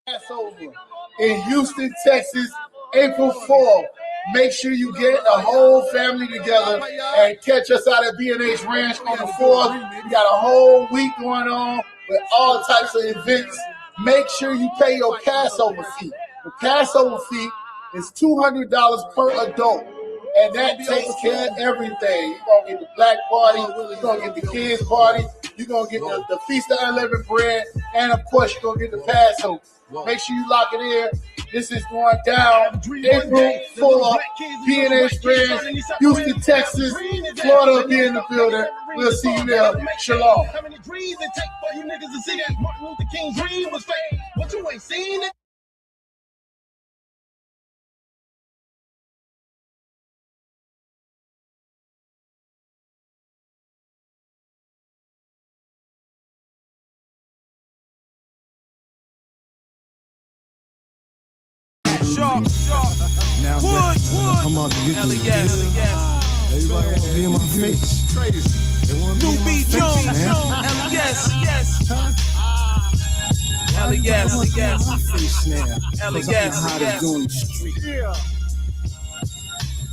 Passover in Houston, Texas, April 4th. Make sure you get a whole family together and catch us out at B&H Ranch on the 4th. We got a whole week going on with all types of events. Make sure you pay your Passover fee. The Passover fee is $200 per adult, and that takes care of everything. You're going to get the black party, you're going to get the kids party, you're going to get the Feast of Unleavened Bread, and of course you're going to get the Passover. Make sure you lock it in. This is going down April 4th, B&H Ranch, Houston, Texas, Florida will be in the building. We'll see you there. Shalom. How many dreams it take for you niggas to see that Martin Luther King's dream was fake? But you ain't seen it. Sharp. Now, wood. Come on, get this. Yes. Everybody want to be in my face. They want to be in my face, man. Yes.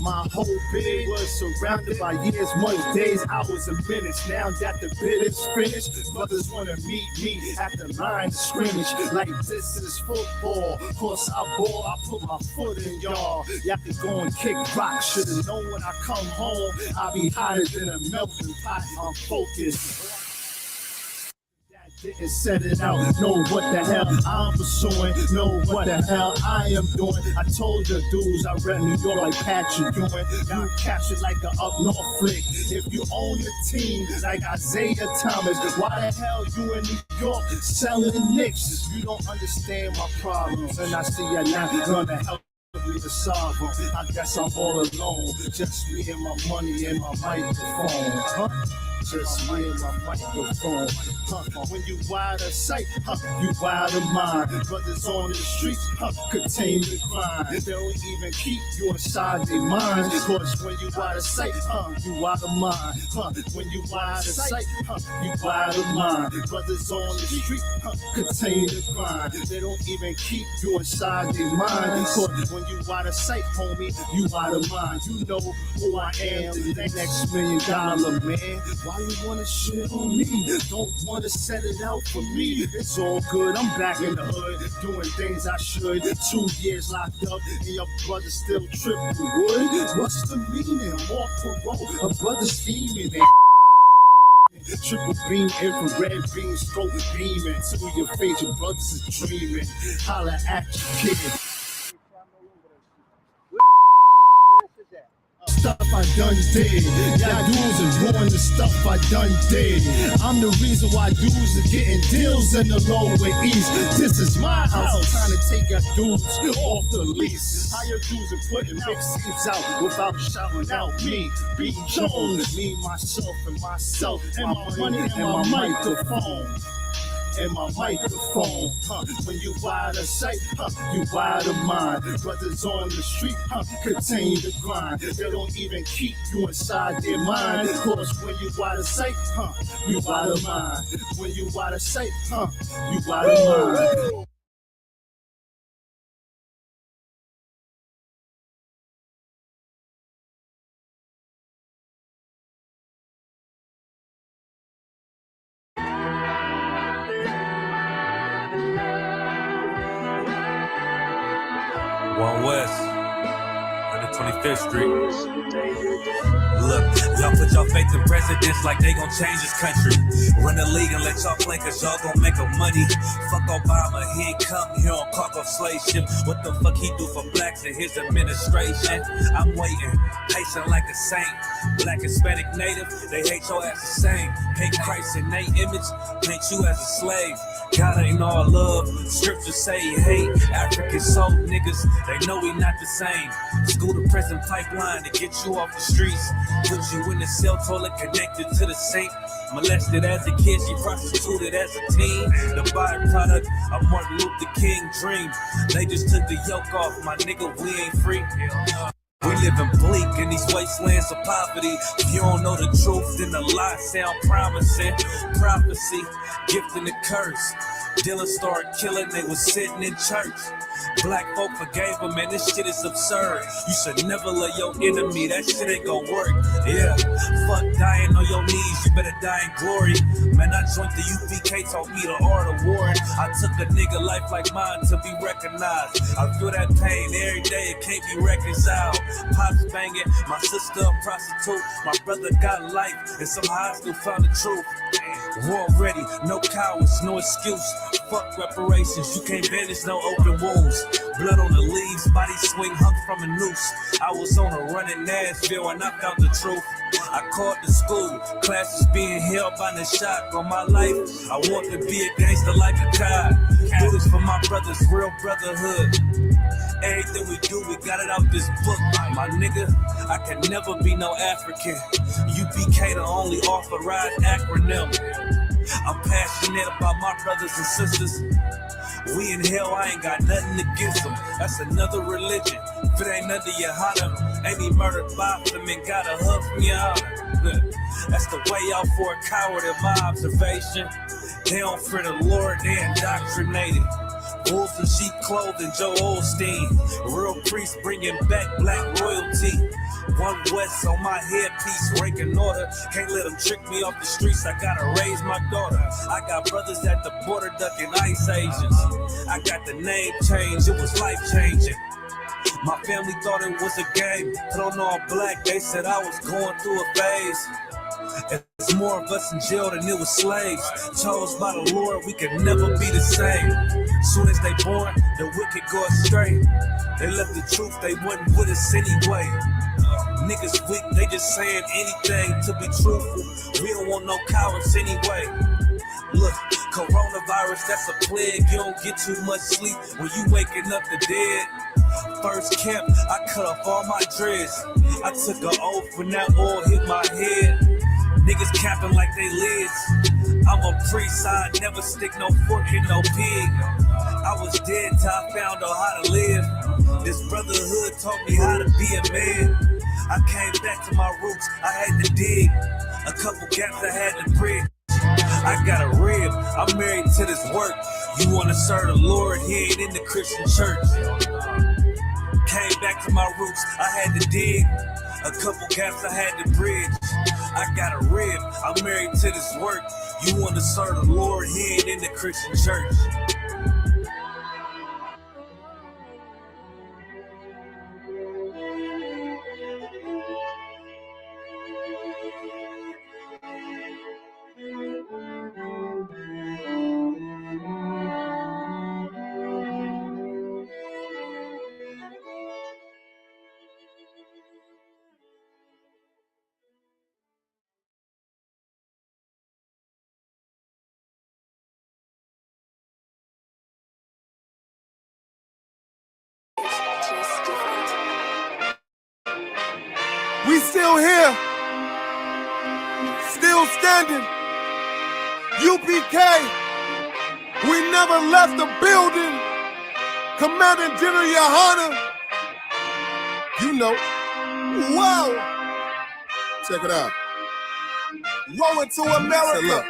My whole bid was surrounded by years, months, days, hours, and minutes. Now that the bid is finished, brothers want to meet me at the line of scrimmage. Like this is football. Course I ball, I put my foot in y'all. Y'all can go and kick rock. Should've known when I come home, I'll be hotter than a melting pot. I'm focused. Didn't set it out, know what the hell I'm pursuing, know what the hell I am doing. I told the dudes I read New York like Patrick Ewing. You captured like an up north flick. If you own the team like Isaiah Thomas, why the hell you in New York selling Knicks? You don't understand my problems, and I see you're not gonna help me to solve them. I guess I'm all alone, just me and my money and my microphone. Just me and my microphone. When you wide of sight, you wide of mind. Brothers on the streets, contain the crime. They don't even keep you inside their minds. Cause when you wide of sight, you wide of mind. When you wide of sight, you wide of mind. Brothers on the street, contain the crime. They don't even keep you inside their minds. Cause when you wide of sight, homie, you wide of mind. You know who I am, the next $1 million man. Why you wanna shit on me? Don't wanna set it out for me. It's all good, I'm back in the hood, doing things I should. 2 years locked up, and your brother still tripping wood. What's the meaning? More parole, a brother scheming and triple beam, infrared beam, stroke beaming to your face. Your brothers is dreaming. Holla at your kid. Stuff I done did. Y'all dudes is ruining the stuff I done did. I'm the reason why dudes are getting deals in the lower east. This is my house. I'm trying to take your dudes off the lease. How your dudes are putting mixtapes out without shouting out me, B. Jones, me, myself, and my money and my microphone. And my microphone, when you wide of sight, you wide of mind. Brothers on the street, contain the grind. They don't even keep you inside their mind. Cause when you wide of sight, you wide of mind. When you wide of sight, you wide of mind. One West, 125th Street. Look, y'all put your faith in presidents like they gon' change this country. Run the league and let y'all play cause y'all gon' make a money. Fuck Obama, he ain't come here on cargo slave ship. What the fuck he do for blacks in his administration? I'm waiting, patient like a saint. Black, Hispanic, Native, they hate your ass the same. Hate Christ in they image, paint you as a slave. God ain't all love, scriptures say he hate. African soul niggas, they know we not the same. School to prison pipeline to get you off the streets. Put you in the cell toilet connected to the sink. Molested as a kid, she prostituted as a teen. The byproduct of Martin Luther King dream. They just took the yoke off, my nigga, we ain't free. We living bleak in these wastelands of poverty. If you don't know the truth, then the lies sound promising. Prophecy, gift and the curse. Dylan started killing, they was sitting in church. Black folk forgave him, man, this shit is absurd. You should never love your enemy, that shit ain't gon' work. Yeah, fuck dying on your knees, you better die in glory. Man, I joined the U.P.K, taught me the art of warring. I took a nigga life like mine to be recognized. I feel that pain every day, it can't be reconciled. Pops banging, my sister a prostitute. My brother got life, and somehow I still found the truth. War ready, no cowards, no excuse. Fuck reparations, you can't bandage no open wounds. Blood on the leaves, body swing hung from a noose. I was on a run in Nashville and I found the truth. I called the school, classes being held by the shot. On my life, I want to be a gangster like a God. Do this for my brothers, real brotherhood. Everything we do, we got it out this book. My nigga, I can never be no African. U.P.K the only authorized acronym. I'm passionate about my brothers and sisters. We in hell, I ain't got nothing against them. That's another religion. If it ain't under YAHANNA, ain't he murdered by them and got a hug from YAHANNA? That's the way out for a coward in my observation. They don't fear the Lord, they indoctrinated. Wolves in sheep clothing, Joe Osteen. Real priests bringing back black royalty. One West on my headpiece, ranking order. Can't let them trick me off the streets, I gotta raise my daughter. I got brothers at the border ducking ICE agents. I got the name change, it was life changing. My family thought it was a game, put on all black, they said I was going through a phase. It's more of us in jail than it was slaves. Chose by the Lord, we could never be the same. Soon as they born, the wicked go astray. They left the truth, they wasn't with us anyway. Niggas weak, they just saying anything to be truthful. We don't want no cowards anyway. Look, coronavirus, that's a plague. You don't get too much sleep when you waking up the dead. First camp, I cut off all my dreads. I took an oath when that oil hit my head. Niggas capping like they lids. I'm a priest, I never stick no fork in no pig. I was dead till I found out how to live. This brotherhood taught me how to be a man. I came back to my roots, I had to dig. A couple gaps I had to bridge. I got a rib, I'm married to this work. You wanna serve the Lord, he ain't in the Christian church. Came back to my roots, I had to dig. A couple gaps I had to bridge. I got a rib, I'm married to this work. You wanna serve the Lord, he ain't in the Christian church. We still here, still standing. U.P.K, we never left the building. Commanding General YAHANNA, you know. Whoa. Check it out. Rolling to America.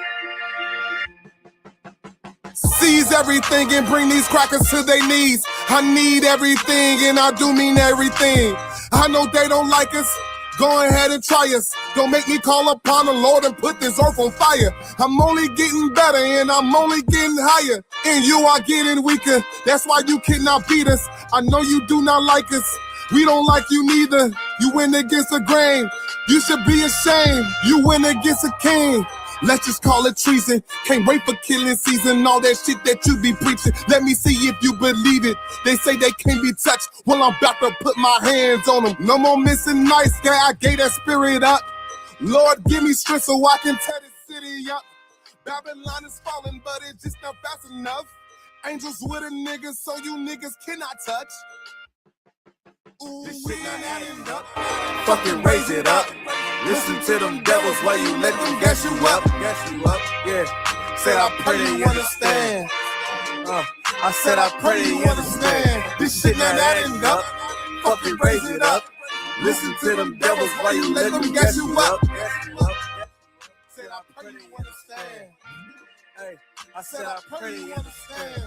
Seize everything and bring these crackers to their knees. I need everything and I do mean everything. I know they don't like us. Go ahead and try us. Don't make me call upon the Lord and put this earth on fire. I'm only getting better and I'm only getting higher. And you are getting weaker. That's why you cannot beat us. I know you do not like us. We don't like you neither. You went against the grain. You should be ashamed. You went against a king. Let's just call it treason. Can't wait for killing season. All that shit that you be preaching. Let me see if you believe it. They say they can't be touched. Well, I'm about to put my hands on them. No more missing nice guy. I gave that spirit up. Lord, give me strength so I can tear this city up. Babylon is falling, but it's just not fast enough. Angels with a nigga, so you niggas cannot touch. Ooh, this shit not adding up. Fucking raise it up. Listen to them devils while you let them gas you up. Gas you up, yeah. Said I pray that you understand. I said I pray that you understand. This shit not adding up. Fucking raise it up. Listen to them devils while you let them gas you up. Said I pray that you understand. Hey, I said I pray they understand.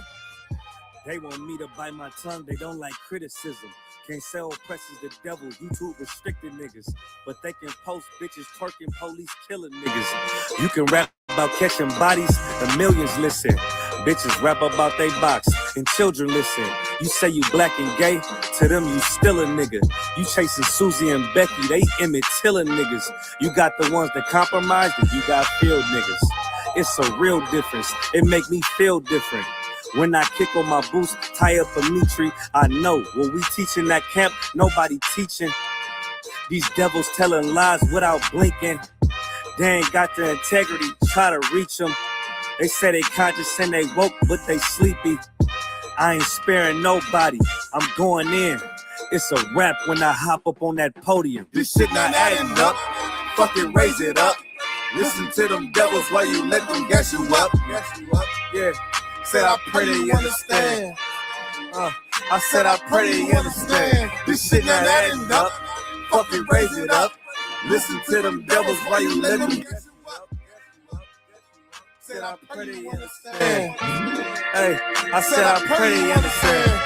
They want me to bite my tongue, they don't like criticism. Can't say oppression's the devil, YouTube restricted niggas. But they can post bitches twerking, police killing niggas. You can rap about catching bodies and millions listen. Bitches rap about they box and children listen. You say you black and gay, to them you still a nigga. You chasing Susie and Becky, they Emmett Tiller niggas. You got the ones that compromised and you got field niggas. It's a real difference, it make me feel different. When I kick on my boots, tie up a meat tree, I know when we teaching that camp, nobody teaching. These devils telling lies without blinking. They ain't got the integrity, try to reach them. They say they conscious and they woke, but they sleepy. I ain't sparing nobody, I'm going in. It's a rap when I hop up on that podium. This shit not adding up, fucking raise it up. Listen to them devils while you let them gas you up. Yeah. Said I pray they understand. I said I pray they understand. This shit not adding up. Fucking raise it up. Listen to them devils while you let them. Said I pray they understand. Hey, I said I pray they understand.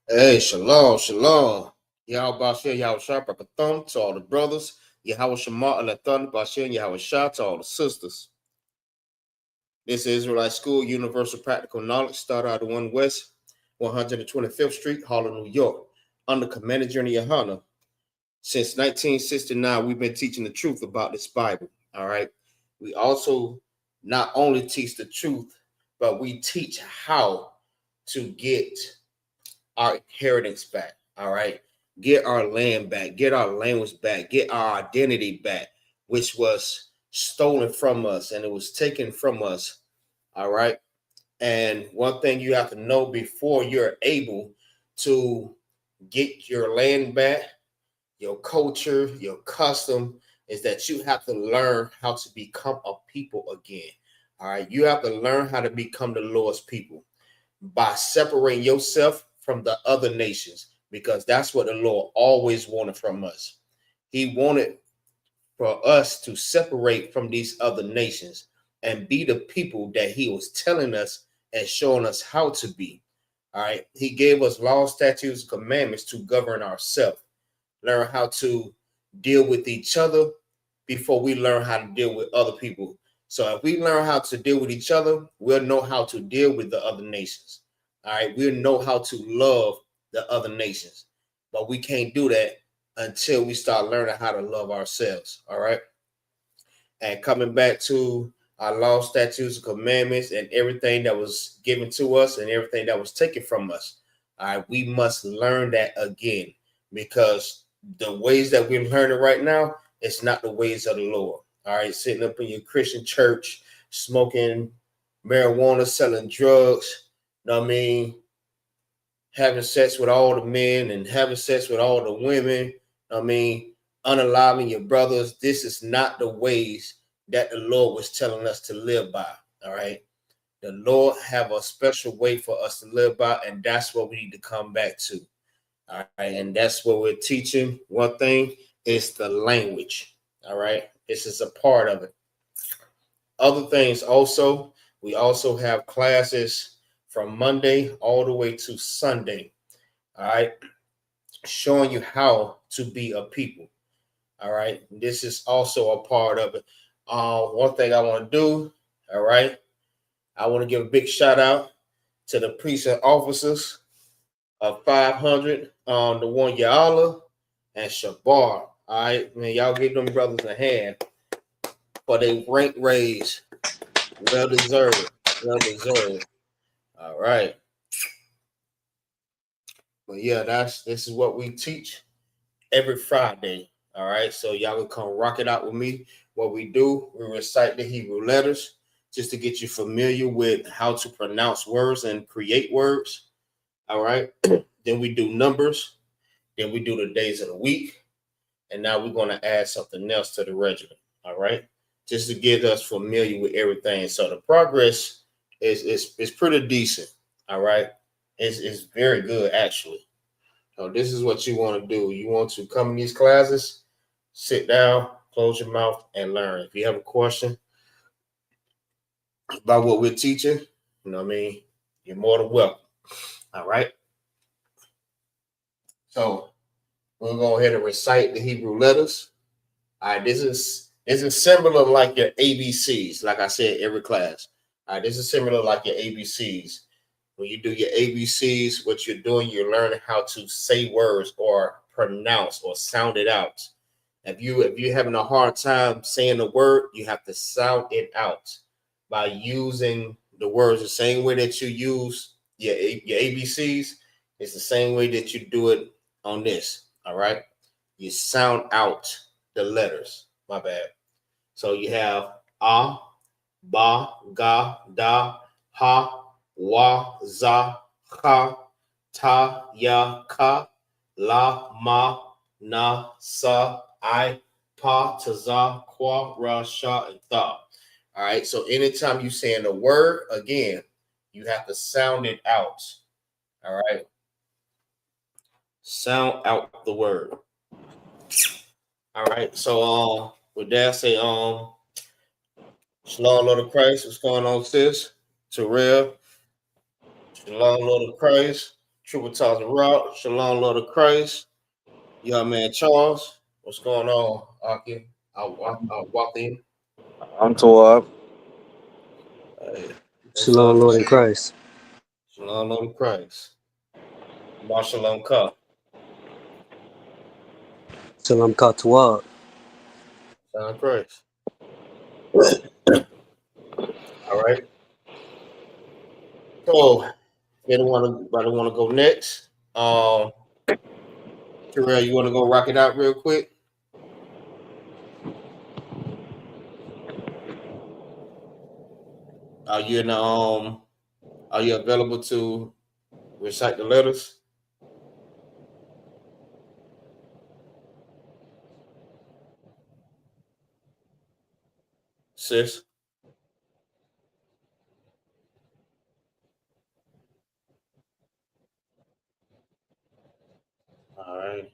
Hey, shalom, shalom. Yahweh Bashir, Yahweh Shabbat to all the brothers. Yahweh Shema Alathon Bashir, Yahweh Shah to all the sisters. This is Israelite School, Universal Practical Knowledge, started out of 1 West, 125th Street, Harlem, New York, under Commander Journey YAHANNA. Since 1969, we've been teaching the truth about this Bible, all right? We also not only teach the truth, but we teach how to get our inheritance back, all right? Get our land back, get our language back, get our identity back, which was stolen from us and it was taken from us, all right? And one thing you have to know before you're able to get your land back, your culture, your custom, is that you have to learn how to become a people again, all right? You have to learn how to become the Lord's people by separating yourself from the other nations, because that's what the Lord always wanted from us. He wanted for us to separate from these other nations and be the people that he was telling us and showing us how to be. All right. He gave us laws, statutes, commandments to govern ourselves, learn how to deal with each other before we learn how to deal with other people. So if we learn how to deal with each other, we'll know how to deal with the other nations. All right. We'll know how to love the other nations, but we can't do that until we start learning how to love ourselves. All right. And coming back to our law, statutes, and commandments, and everything that was given to us and everything that was taken from us. All right. We must learn that again, because the ways that we're learning right now, it's not the ways of the Lord. All right. Sitting up in your Christian church, smoking marijuana, selling drugs, you know what I mean? Having sex with all the men and having sex with all the women, I mean, unaliving your brothers. This is not the ways that the Lord was telling us to live by, all right? The Lord have a special way for us to live by, and that's what we need to come back to, all right? And that's what we're teaching. One thing is the language, all right? This is a part of it. Other things also, We also have classes from Monday all the way to Sunday. All right. Showing you how to be a people. All right. This is also a part of it. One thing I want to do. All right. I want to give a big shout out to the precinct officers of 500, the one Ya'ala and Shabar. All right, man, y'all give them brothers a hand for their rank raise. Well deserved. Well deserved. All right. But yeah, this is what we teach every Friday. All right. So y'all can come rock it out with me. What we do, we recite the Hebrew letters just to get you familiar with how to pronounce words and create words. All right. Then we do numbers. Then we do the days of the week. And now we're going to add something else to the regimen. All right. Just to get us familiar with everything. So the progress is pretty decent. All right. It's very good, actually. So this is what you want to do. You want to come in these classes, sit down, close your mouth, and learn. If you have a question about what we're teaching, you know what I mean, you're more than welcome. All right. So we'll go ahead and recite the Hebrew letters. All right, this is similar like your ABCs, like I said, every class. All right, this is similar like your ABCs. When you do your ABCs, what you're doing, you're learning how to say words or pronounce or sound it out. If you're having a hard time saying the word, you have to sound it out by using the words the same way that you use your ABCs. It's the same way that you do it on this. All right, you sound out the letters. My bad. So you have a, ba, ga, da, ha, wa, za, ha, ta, ya, ka, la, ma, na, sa, I, pa, ta, za, kwa, ra, sha, and tha. All right. So anytime you saying the word, again, you have to sound it out. All right. Sound out the word. All right. So with that, say Shalom, Lord of Christ. What's going on, sis? Terrell. Shalom, Lord of Christ. Triple Thousand Rock. Shalom, Lord of Christ. Young man Charles. What's going on, Aki? I'll walk in. I'm Tawab. Hey, Shalom, Lord in Christ. Shalom, Lord of Christ. Shalom Ka. Shalom Katawab. Shalom Christ. All right. So, anybody want to go next? Terrell, you want to go rock it out real quick? Are you in the Are you available to recite the letters? Sis? All right.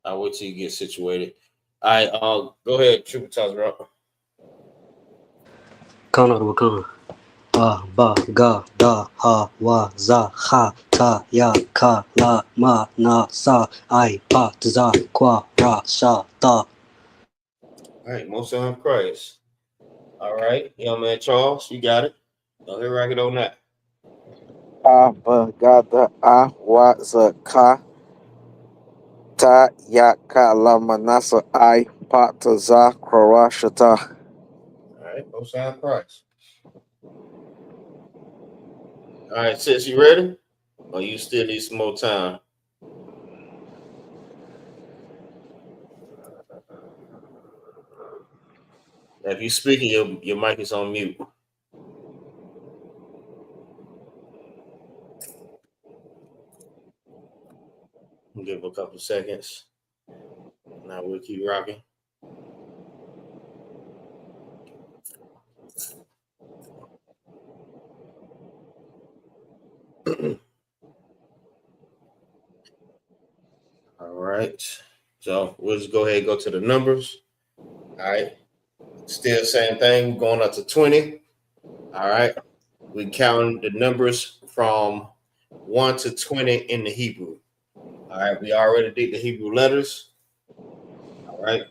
I'll wait till you get situated. All right, go ahead, Triple Toss Rock. Kana Wakan. Ba, ga, da, ha, wa, za, ha, ta, ya, ka, la, ma, na, sa, I, pa, ta, za, kwa, ra, sha, ta. All right, most of them Christ. All right, young man Charles, you got it. Go ahead, rock it on that. Gada I.S.U.P.K. Ta ya ka la manasa I pa za krorashata. All right, most of them Christ. All right, sis, you ready? Or you still need some more time? If you're speaking, your mic is on mute. Give a couple seconds. Now we'll keep rocking. All right. So we'll just go ahead and go to the numbers. All right. Still same thing. We're going up to 20. All right. We count the numbers from 1 to 20 in the Hebrew. All right. We already did the Hebrew letters. All right.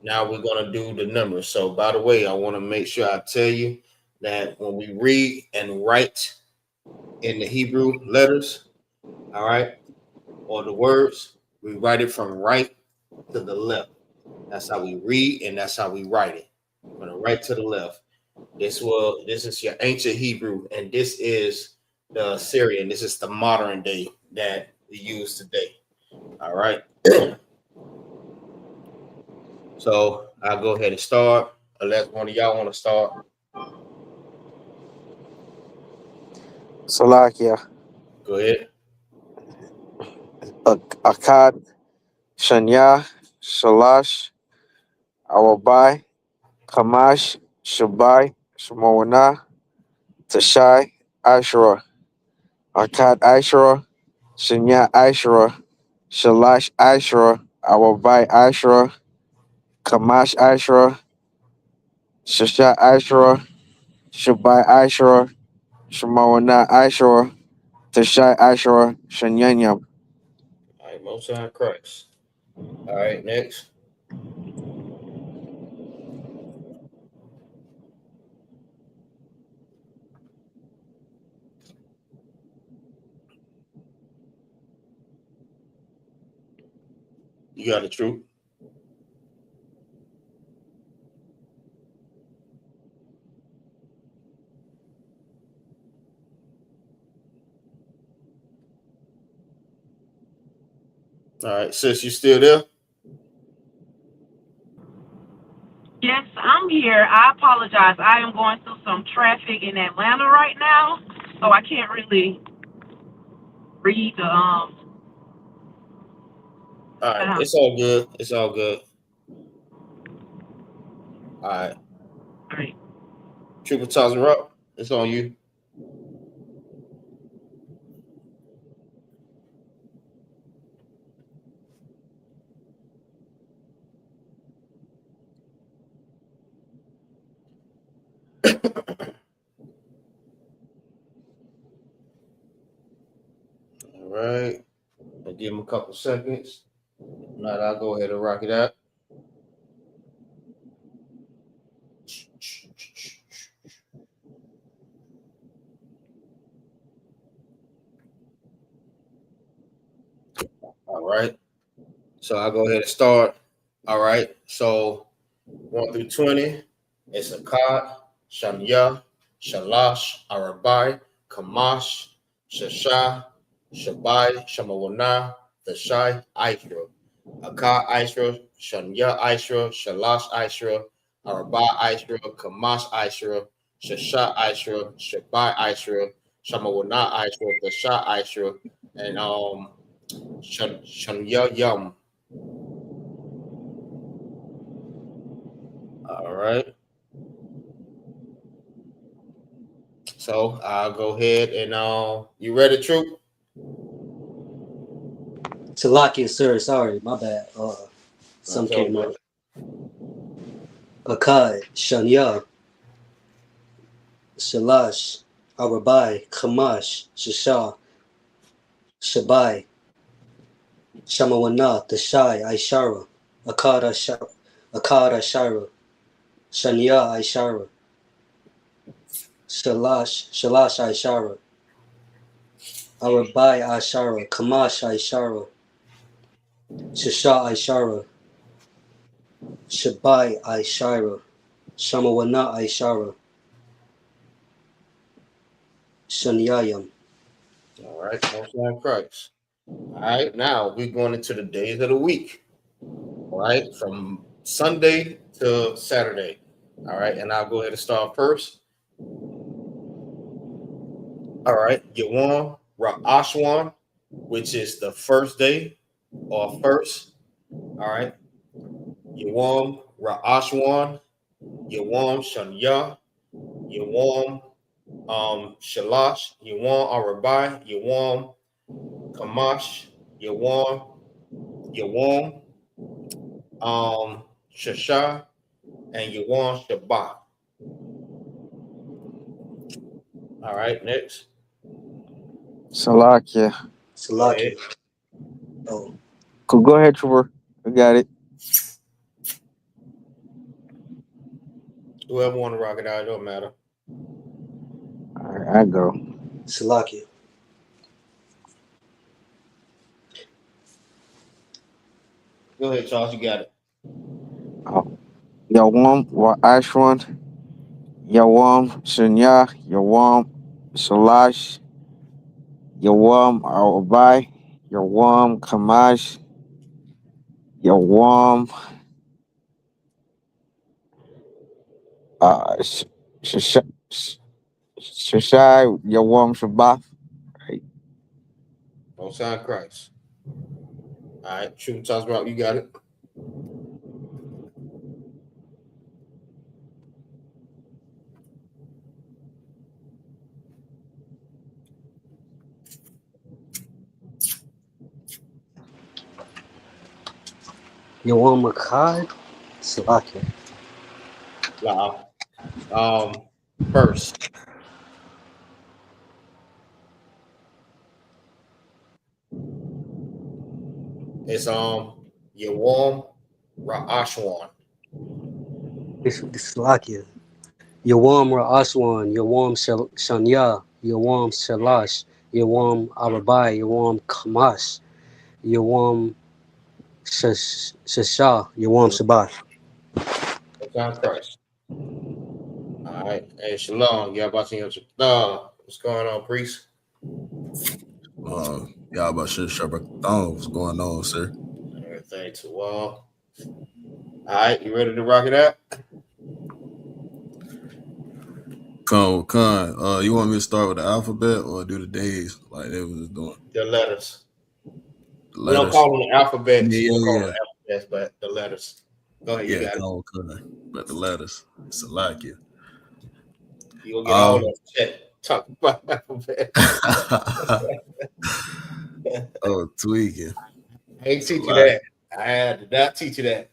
Now we're going to do the numbers. So, by the way, I want to make sure I tell you that when we read and write in the Hebrew letters, all right, or the words, we write it from right to the left. That's how we read and that's how we write it. From the right to the left. This is your ancient Hebrew, and this is the Assyrian. This is the modern day that we use today. All right. So I'll go ahead and start. Unless one of y'all want to start. Salakia, Go ahead. Akkad, Shanya, Shalash, Awabai, Kamash, Shabai, Shmoana, Tashai, Ashura, Akkad Ashura, Shanya Ashura, Shalash Ashura, Awabai Ashura, Kamash Ashura, Shasha Ashura, Shabai Ashura, Shmoana Ashura, Tashai Ashura, Shanyanyam. All right, most of Christ. All right, next. You got the truth. All right, sis, you still there? Yes, I'm here. I apologize. I am going through some traffic in Atlanta right now, so I can't really read the All right, it's all good. It's all good. All right. All right. Triple toss and rock. It's on you. All right. I'll give him a couple seconds. If not, I'll go ahead and rock it out. All right. So I'll go ahead and start. All right. So 1 through 20, it's Akkad, Shanya, Shalash, Arabai, Kamash, Shasha, Shabai, Shamawana, Tashai, Aishra. Akkad, Aishra, Shanya, Aishra, Shalash, Aishra, Arabai, Aishra, Kamash, Aishra, Shasha, Aishra, Shabai, Aishra, Shamawana, Aishra, Tasha, Aishra, and Shanya Yum. All right. So I'll go ahead and you ready, Troop? Salakia, sir. Sorry, my bad. Some That's all came good. up. Akkad, Shanya, Shalash, Arabai, Kamash, Shasha, Shabai, Shamawana, Tashai, Aishara, Akkad Ashara, Shanya Aishara, Shalash Aishara, Arabai Aishara, Kamash Aishara, Shasha Aishara, Shabai Aishara, Shamawana Aishara, Shanyayam. All right, most high Christ. All right, now we're going into the days of the week. All right, from Sunday to Saturday. All right, and I'll go ahead and start first. All right, Yawam Ra'ashwan, which is the first day or first. All right, Yawam Ra'ashwan, Yawam Shanya, Yawam Shalash, Yawam Arabai, Yawam Kamash, Yawam, Shasha, and Yawam Shabbat. All right, next. Salakia. Go ahead. Salakia. Oh, Cool. Go ahead, Trevor. I got it. Whoever want to rock it out, it don't matter. All right, I go. Salakia. Go ahead, Charles. You got it. Yawam wa Ashwan. Yawam Sunya. Yawam Shalash. Yawam Awabai. Yawam Kamash. Yawam Shashai. Yawam Shabbat. Most High Christ. All right, shoot, Charles Rock. You got it. Yawam Makad. Salakia. Wow. First, it's Yawam Ra'ashwan. This Salakia. Yawam Ra'aswan. Yawam Shanya. Yawam Shalash. Yawam Arabai. Yawam Kamash. Yawam Shasha. Yawam Shabbat. Most High Christ. All right, hey Shalom. Yeah, about to what's going on, priest? Y'all about shit sharp. What's going on, sir? Everything too well. All right, you ready to rock it out? Con, you want me to start with the alphabet or do the days like they was doing? The letters. The We don't letters. call them the alphabets. Yeah. We don't call them the alphabets, but the letters. Go ahead, you got it. Con. But the letters. Salakia. You gonna get all that shit. Talk about alphabet. Oh, tweaking. I ain't teach you that. I did not teach you that.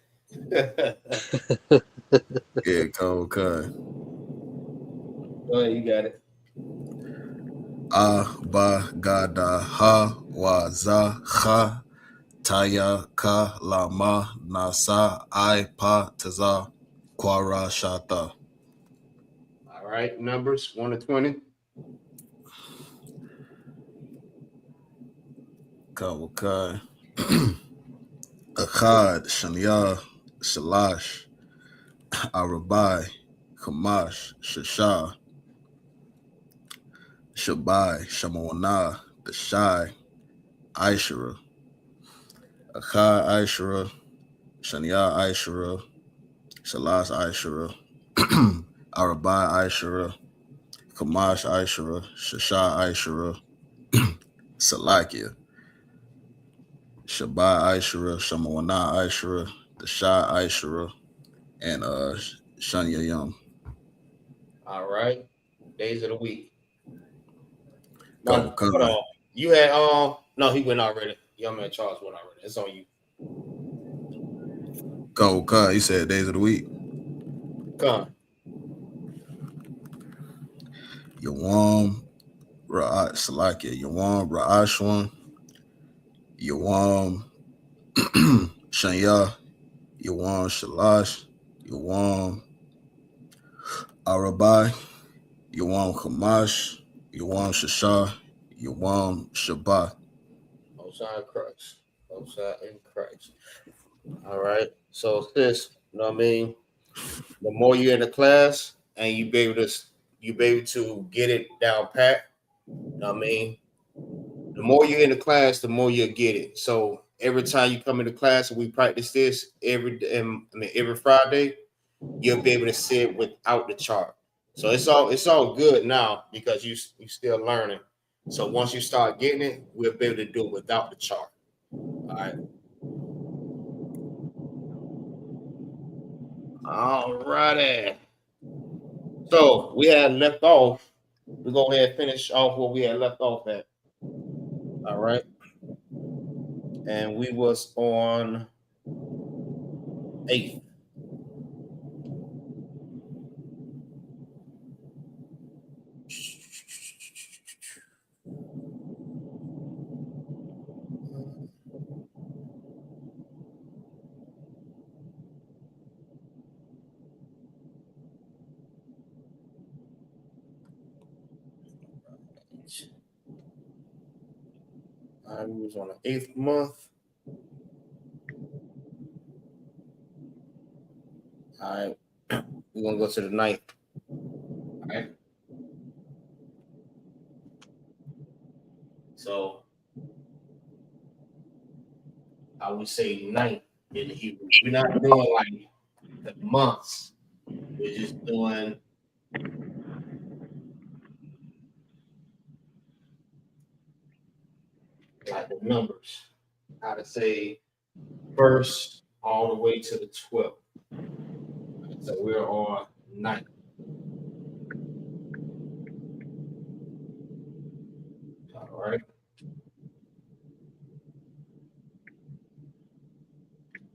Yeah, con. Go ahead, you got it. Ba Gada Ha Wa Za Ha Taya Ka Lama Nasa I Pa Taza Kwara Shata. All right, numbers 1 to 20. Con. Akkad, Shania, Shalash, Arabai, Kamash, Shashah, Shabai, Shamonah, Dashai, Aishara, Akkad, Aishara, Shania, Aishara, Shalash, Aishara, Arabai, Aishara, Kamash, Aishara, Shashah, Aishara, Salakia, Shabai, Aishara, Shamonah, Aishara, Dashai, Aishara, and Shania Yum. All right. Days of the week. Go, Hold on. You had no, he went already. Young man Charles went already. It's on you. Go, you said days of the week. Come. Yawam Salakia, Yawam Ra'ashwan, Yawam Shanya, Yawam Shalash, Yawam Arabai, Yawam Kamash, Yawam Shashah, Yawam Shabbat. Outside Christ. Outside in Christ. All right. So this, you know what I mean? The more you're in the class and you be able to get it down pat, you know what I mean? The more you're in the class, the more you'll get it. So every time you come into class and we practice this every Friday, you'll be able to sit without the chart. So it's all good now because you still learning. So once you start getting it, we'll be able to do it without the chart. All right. All righty. So we had left off. We'll go ahead and finish off what we had left off at. All right. And we was on 8th. All right, we was on the 8th month. All right, we're gonna go to the 9th. All right. So I would say 9th in the Hebrew. We're not doing like the months. We're just doing like the numbers. How to say first all the way to the 12th. So we're on 9th. All right.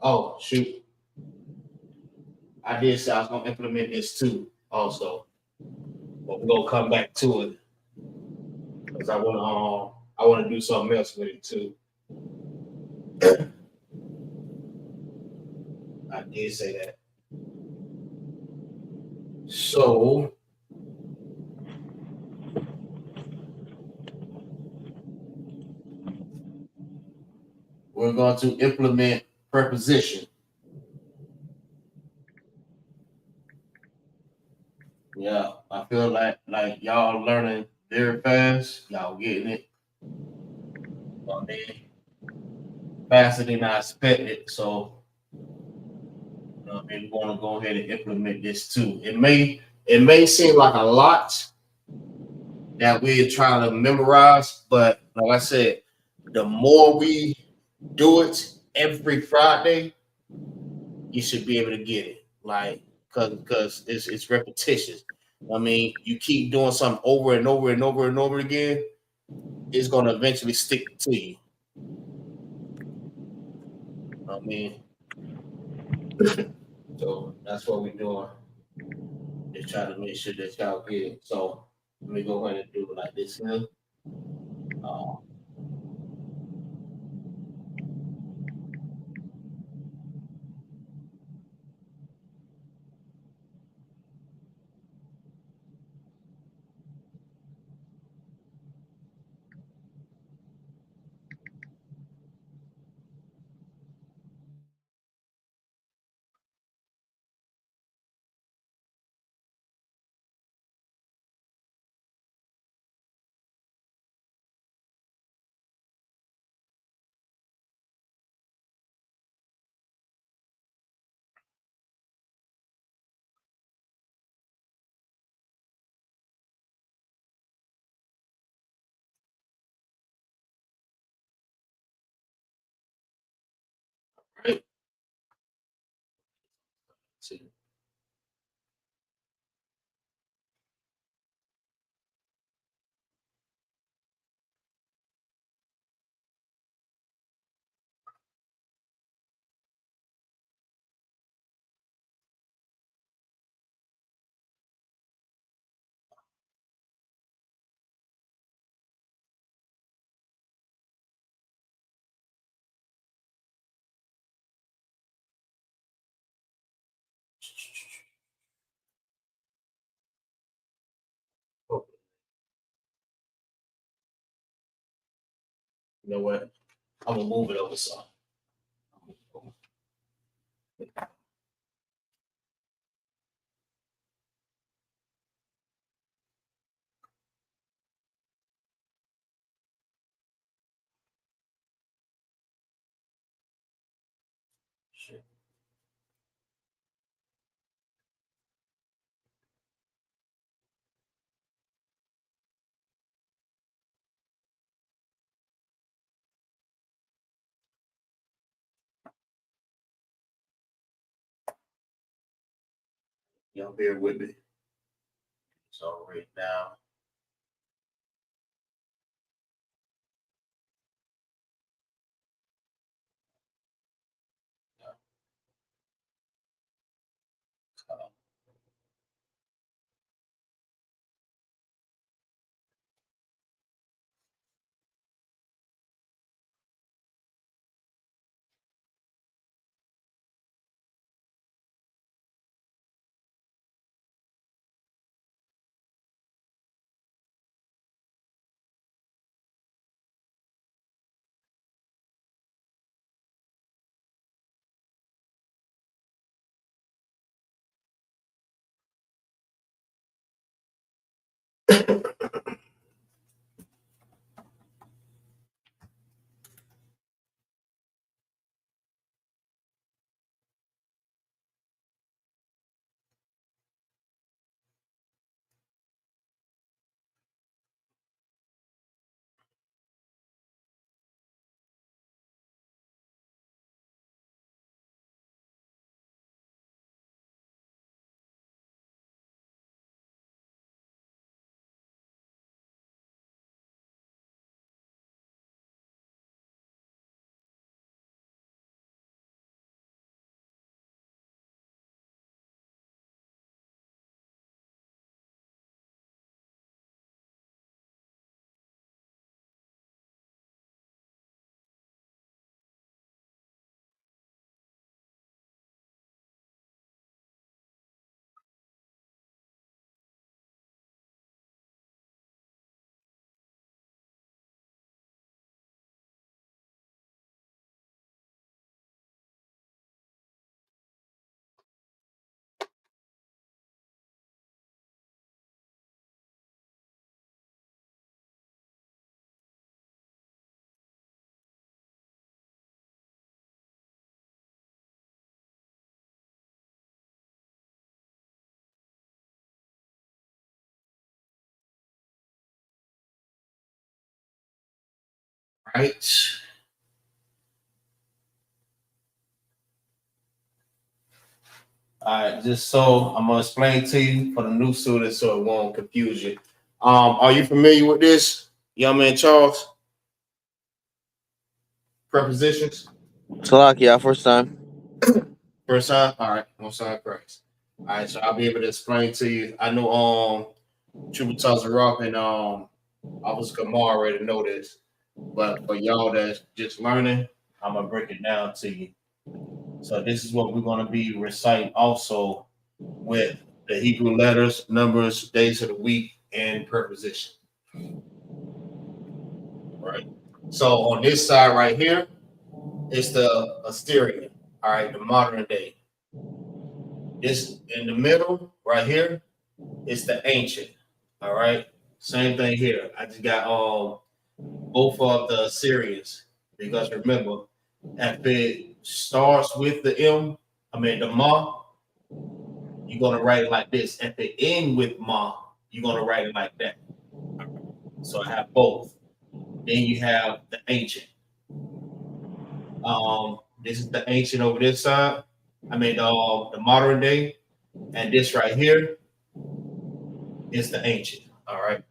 Oh, shoot. I did say I was going to implement this too, also. But we're going to come back to it. Because I want to do something else with it too. I did say that. So we're going to implement preposition. Yeah, I feel like y'all learning very fast. Y'all getting it. I mean, faster than I expected. So I mean, we're going to go ahead and implement this too. It may seem like a lot that we're trying to memorize, but like I said, the more we do it every Friday, you should be able to get it. Like, because it's repetitious. I mean, you keep doing something over and over and over and over again, it's going to eventually stick to you. I mean, so that's what we're doing. Just trying to make sure that y'all get it. So let me go ahead and do it like this here. Right? See. Oh, you know what? I'm gonna move it over some. Shit. Y'all bear with me. So right now. right. All right, just so I'm gonna explain to you for the new students so it won't confuse you. Are you familiar with this, young man Charles? Prepositions? Salakia, first time. First time? All right, one side practice. All right, so I'll be able to explain to you. I know Tributars Rock and Officer Kamar already know this, but for y'all that's just learning, I'm gonna break it down to you. So this is what we're gonna be reciting also with the Hebrew letters, numbers, days of the week, and preposition. Right. So on this side right here, it's the Assyrian. All right, the modern day. This in the middle right here, it's the ancient. All right. Same thing here. I just got both of the Assyrians because remember, if it starts with the M, the Ma, you're gonna write it like this. If it end with Ma, you're gonna write it like that. So I have both. Then you have the ancient. This is the ancient over this side. The modern day, and this right here is the ancient. All right.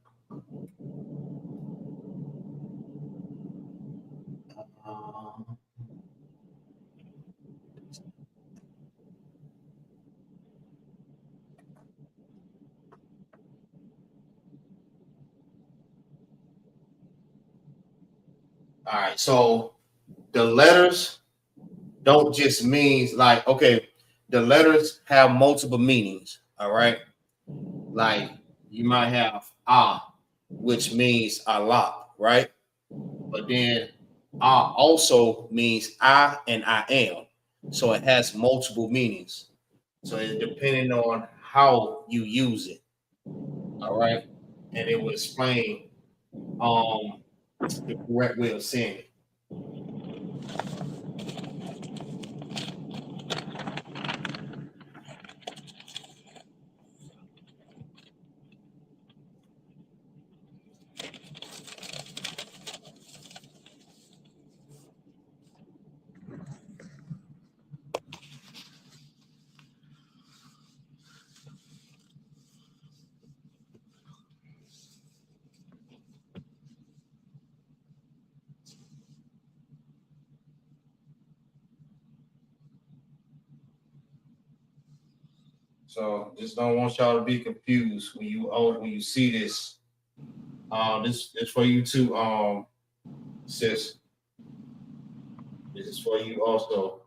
All right. So the letters don't just mean like the letters have multiple meanings. All right. Like you might have which means Allah, right? But then also means I and I am. So it has multiple meanings. So it's depending on how you use it. All right. And it will explain the correct way of saying it. So just don't want y'all to be confused when you see this. This is for you too, sis. This is for you also.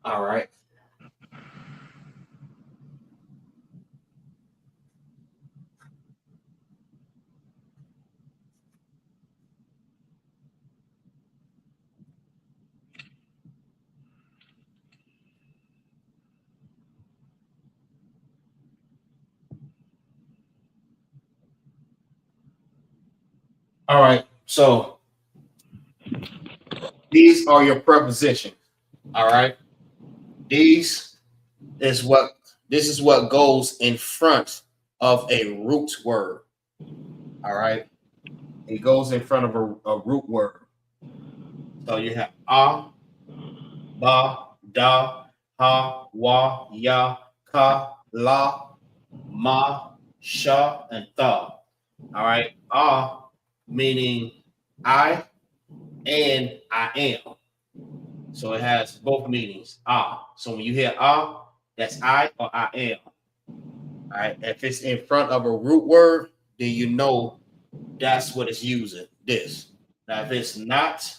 All right. All right. So these are your prepositions. All right. These is what this is what goes in front of a root word. All right. It goes in front of a root word. So you have ba, da, ha, wa, ya, ka, la, ma, sha, and tha. All right. Meaning I and I am. So it has both meanings. Ah. So when you hear ah, that's I or I am. All right. If it's in front of a root word, then you know that's what it's using. This. Now, if it's not,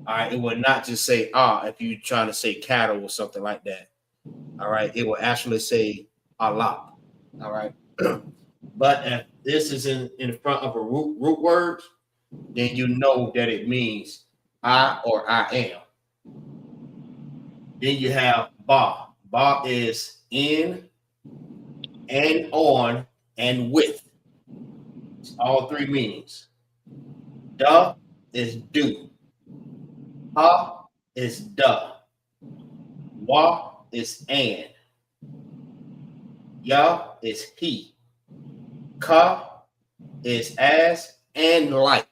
all right, it would not just say ah if you're trying to say cattle or something like that. All right. It will actually say Allah. All right. But if this is in front of a root word, then you know that it means I or I am. Then you have ba. Ba is in and on and with. It's all three meanings. Da is do. Ha is da. Wa is and. Ya is he. Ka is as and like.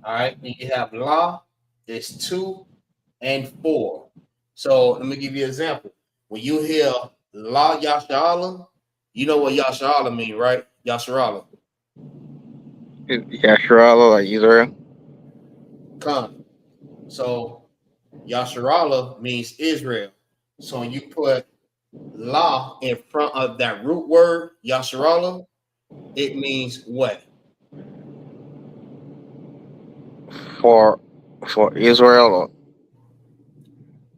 All right. And you have la is to and for. So let me give you an example. When you hear la yashala, you know what yashala mean, right? Yasharala. Yasharala, like Israel. Come. So Yasharala means Israel. So when you put la in front of that root word, Yasharala, it means what? For Israel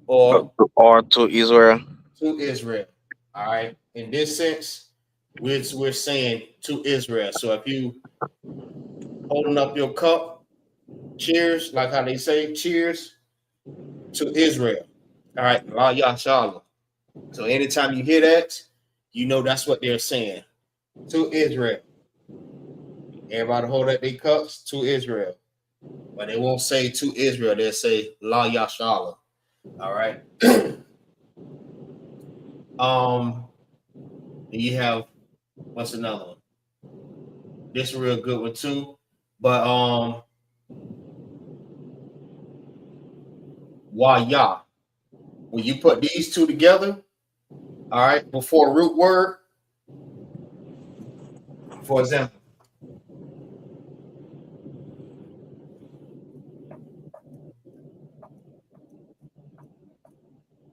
Or or to Israel. to Israel. All right. In this sense, we're saying to Israel. So if you holding up your cup, cheers, like how they say, cheers to Israel. All right. La Yasharala. So anytime you hear that, you know that's what they're saying. To Israel. Everybody hold up their cups to Israel. But they won't say to Israel, they'll say La Yashala. All right. You have what's another one? This is a real good one too. But Waya. When you put these two together, all right, before a root word, for example,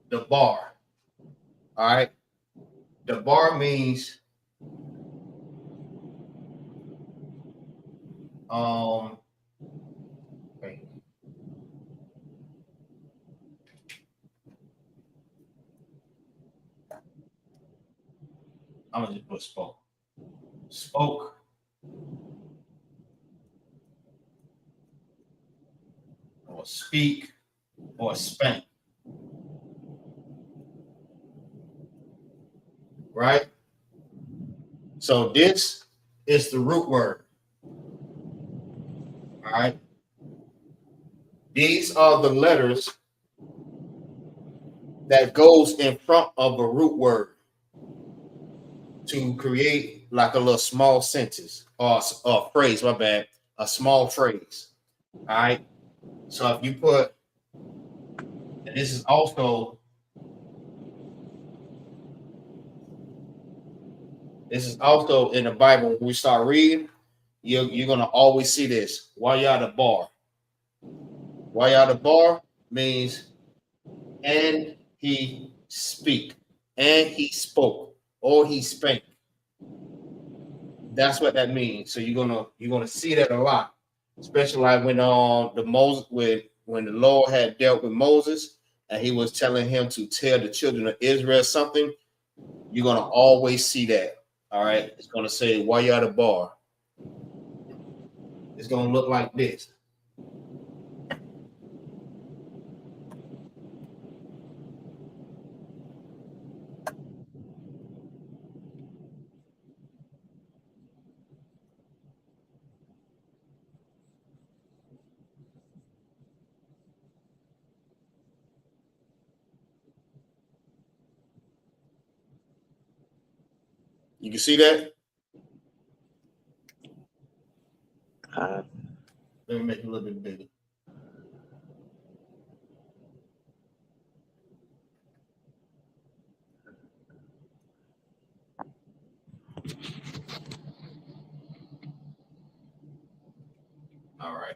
the bar. All right. The bar means wait. I'm gonna just put spoke. Spoke. Or speak or spank. Right? So this is the root word. All right. These are the letters that goes in front of a root word to create like a little small sentence or a phrase, my bad, a small phrase. All right. So if you put, and this is also in the Bible. When we start reading, you're gonna always see this. Wayada bar. Wayada bar means and he speak, and he spoke, or he spake. That's what that means. So you're gonna see that a lot, especially like when when the Lord had dealt with Moses and he was telling him to tell the children of Israel something. You're gonna always see that. All right, it's gonna say Wayada bar. It's gonna look like this. You can see that. Let me make it a little bit bigger. All right.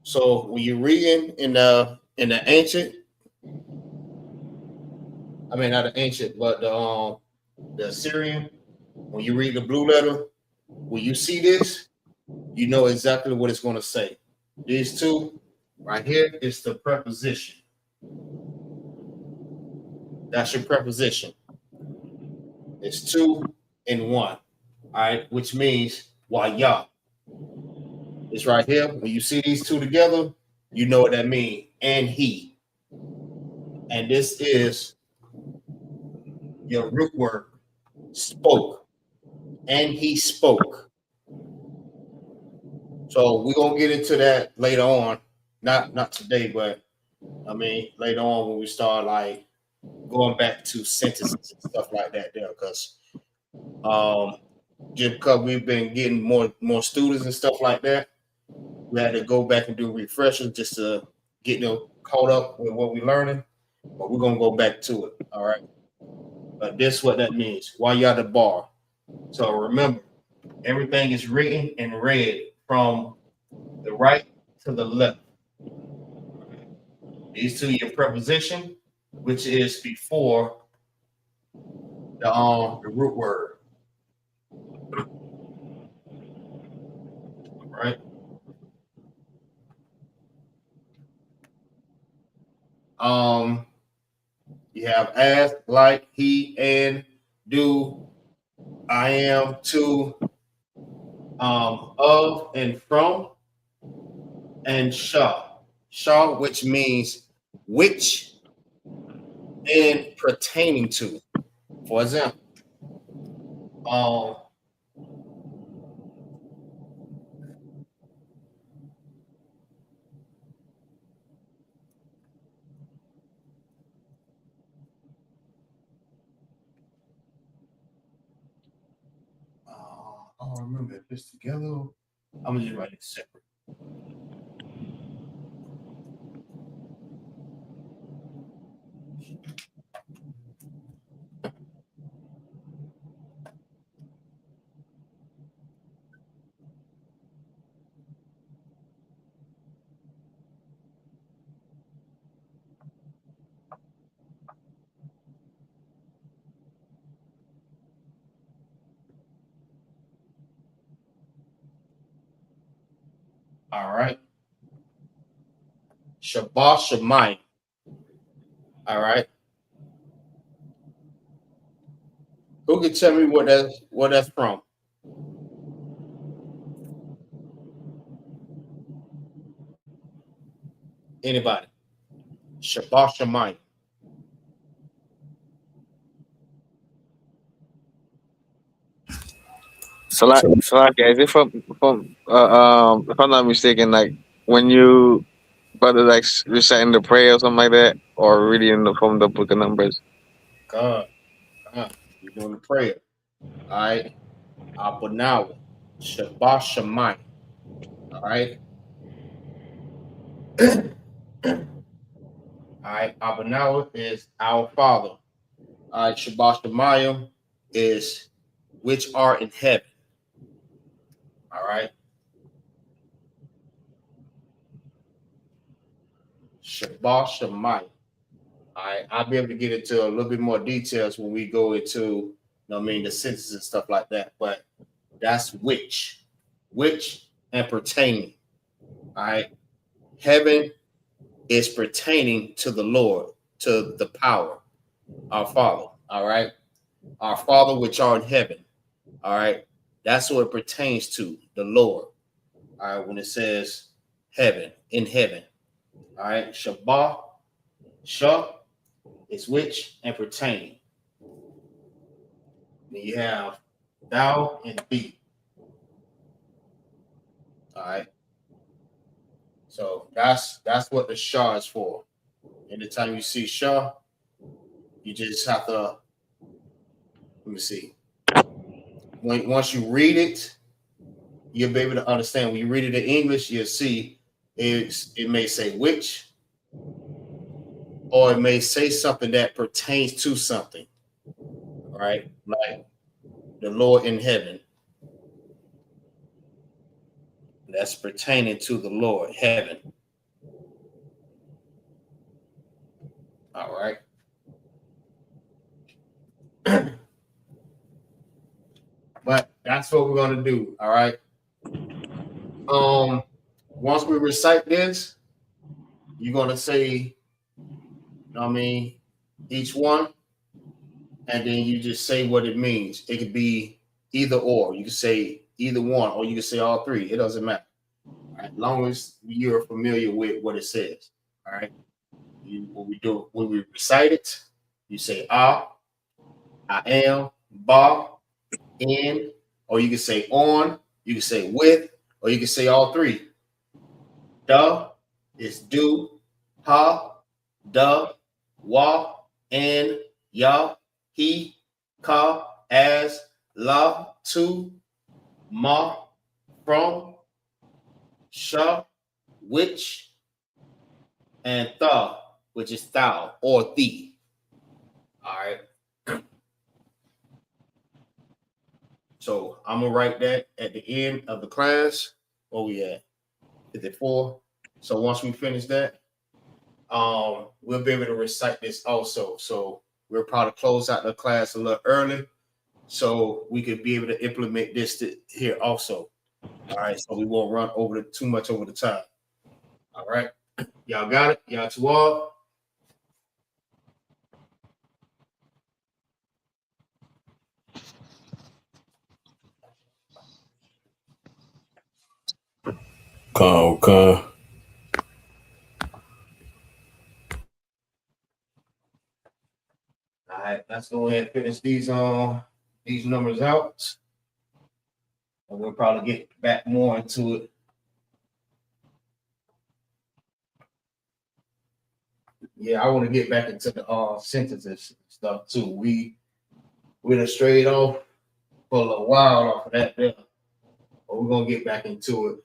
So when you're reading in the ancient, I mean not the ancient, but the Assyrian, when you read the blue letter, when you see this, you know exactly what it's going to say. These two right here is the preposition. That's your preposition. It's 2 and 1. All right, which means Yah. It's right here. When you see these two together, you know what that means. And he. And this is your root word, spoke. And he spoke. So we're gonna get into that later on. Not today, but I mean later on when we start like going back to sentences and stuff like that there, because just because we've been getting more students and stuff like that, we had to go back and do refreshers just to get them caught up with what we're learning. But we're gonna go back to it. All right. But this is what that means. While you're at the bar. So remember, everything is written and read from the right to the left. These two are your preposition, which is before the root word. Right? You have as, like, he, and, do, I am, to, of, and from, and shall, which means which and pertaining to. For example, I don't remember if it's together. I'm gonna just write it separate. All right. Shabbat Shemayim. All right. Who can tell me what that's from? Anybody? Shabbat Shemayim. Salakia, is it from if I'm not mistaken, like when you brother like reciting the prayer or something like that, or reading from the book of Numbers? God. You're doing the prayer. All right. Abonawa. Shabbat Shemayim. All right. All right. Abonawa is our Father. All right. Shabbat Shemayim is which are in heaven. All right. Shabbat Shemayim. All right. I'll be able to get into a little bit more details when we go into, the sentences and stuff like that. But that's which and pertaining. All right. Heaven is pertaining to the Lord, to the power, our Father. All right. Our Father which are in heaven. All right. That's what it pertains to, the Lord. All right. When it says heaven, in heaven. All right. Shabbat, Shah is which and pertaining. Then you have thou and be. All right. So that's what the Shah is for. Anytime you see Shah, you just have to, let me see. Once you read it, you'll be able to understand. When you read it in English, you'll see it may say which, or it may say something that pertains to something. All right, like the Lord in heaven. That's pertaining to the Lord, heaven. that's what we're gonna do. All right. Once we recite this, you're gonna say, you know what I mean, each one, and then you just say what it means. It could be either or. You can say either one, or you can say all three. It doesn't matter. All right, as long as you're familiar with what it says. All right. When we recite it, you say I am, ba, in, or you can say on, you can say with, or you can say all three. Da is do, ha, da, wa, and ya, he, ka, as, la, to, ma, from, sha, which, and tha, which is thou or thee. All right. So I'm gonna write that at the end of the class. Where we at? 54. So once we finish that, we'll be able to recite this also. So we'll probably close out the class a little early, so we could be able to implement this here also. All right, so we won't run over too much over the time. All right, y'all got it? Y'all too all? Okay. All right, let's go ahead and finish these numbers out, and we'll probably get back more into it. Yeah, I want to get back into the sentences stuff too. We done strayed off for a little while off of that there, but we're gonna get back into it.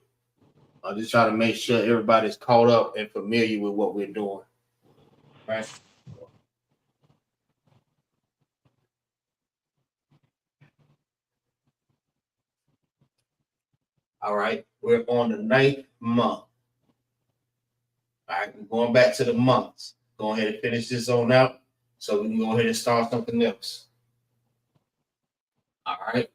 I'm just trying to make sure everybody's caught up and familiar with what we're doing. Right. All right, we're on the 9th month. All right, we're going back to the months. Go ahead and finish this on out so we can go ahead and start something else. All right.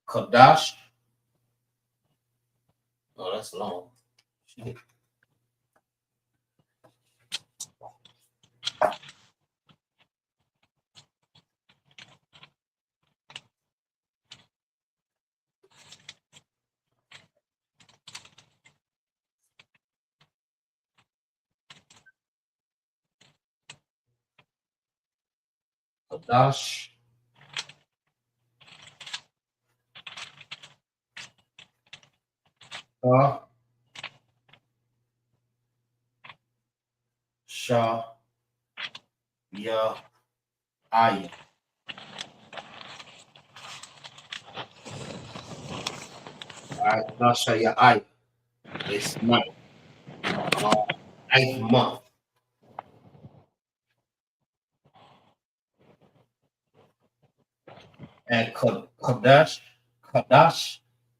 Qadash. Oh, that's long. Qadash. Sha, Ya, I. All right, Nasha, Ya, I. It's month. 9th month. And Qadash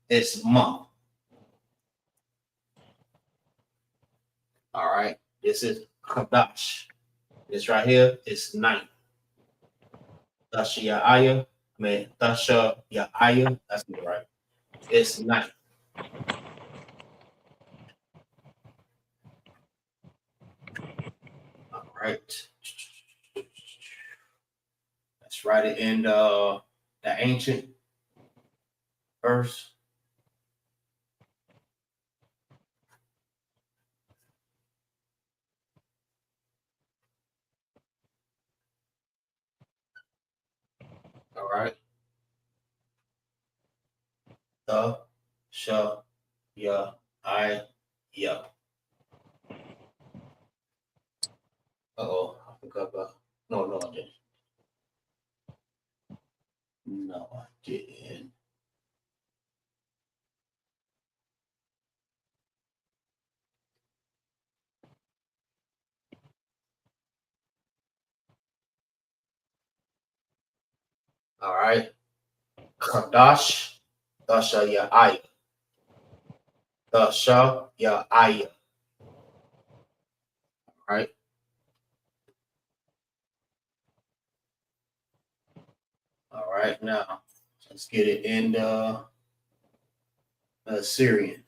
is month. All right, this is Qadash. This right here is night. Tasha Ya'aya. I mean, Tasha Ya'aya. That's it, right. It's night. All right. Let's write it in the ancient verse. All right. The, sha, ya, I, ya. Uh-oh, I forgot about. No, I didn't. No, I didn't. All right. Kadash, Dasha Ya'aya. Dasha Ya'aya. right? All right, now let's get it in the Syrian.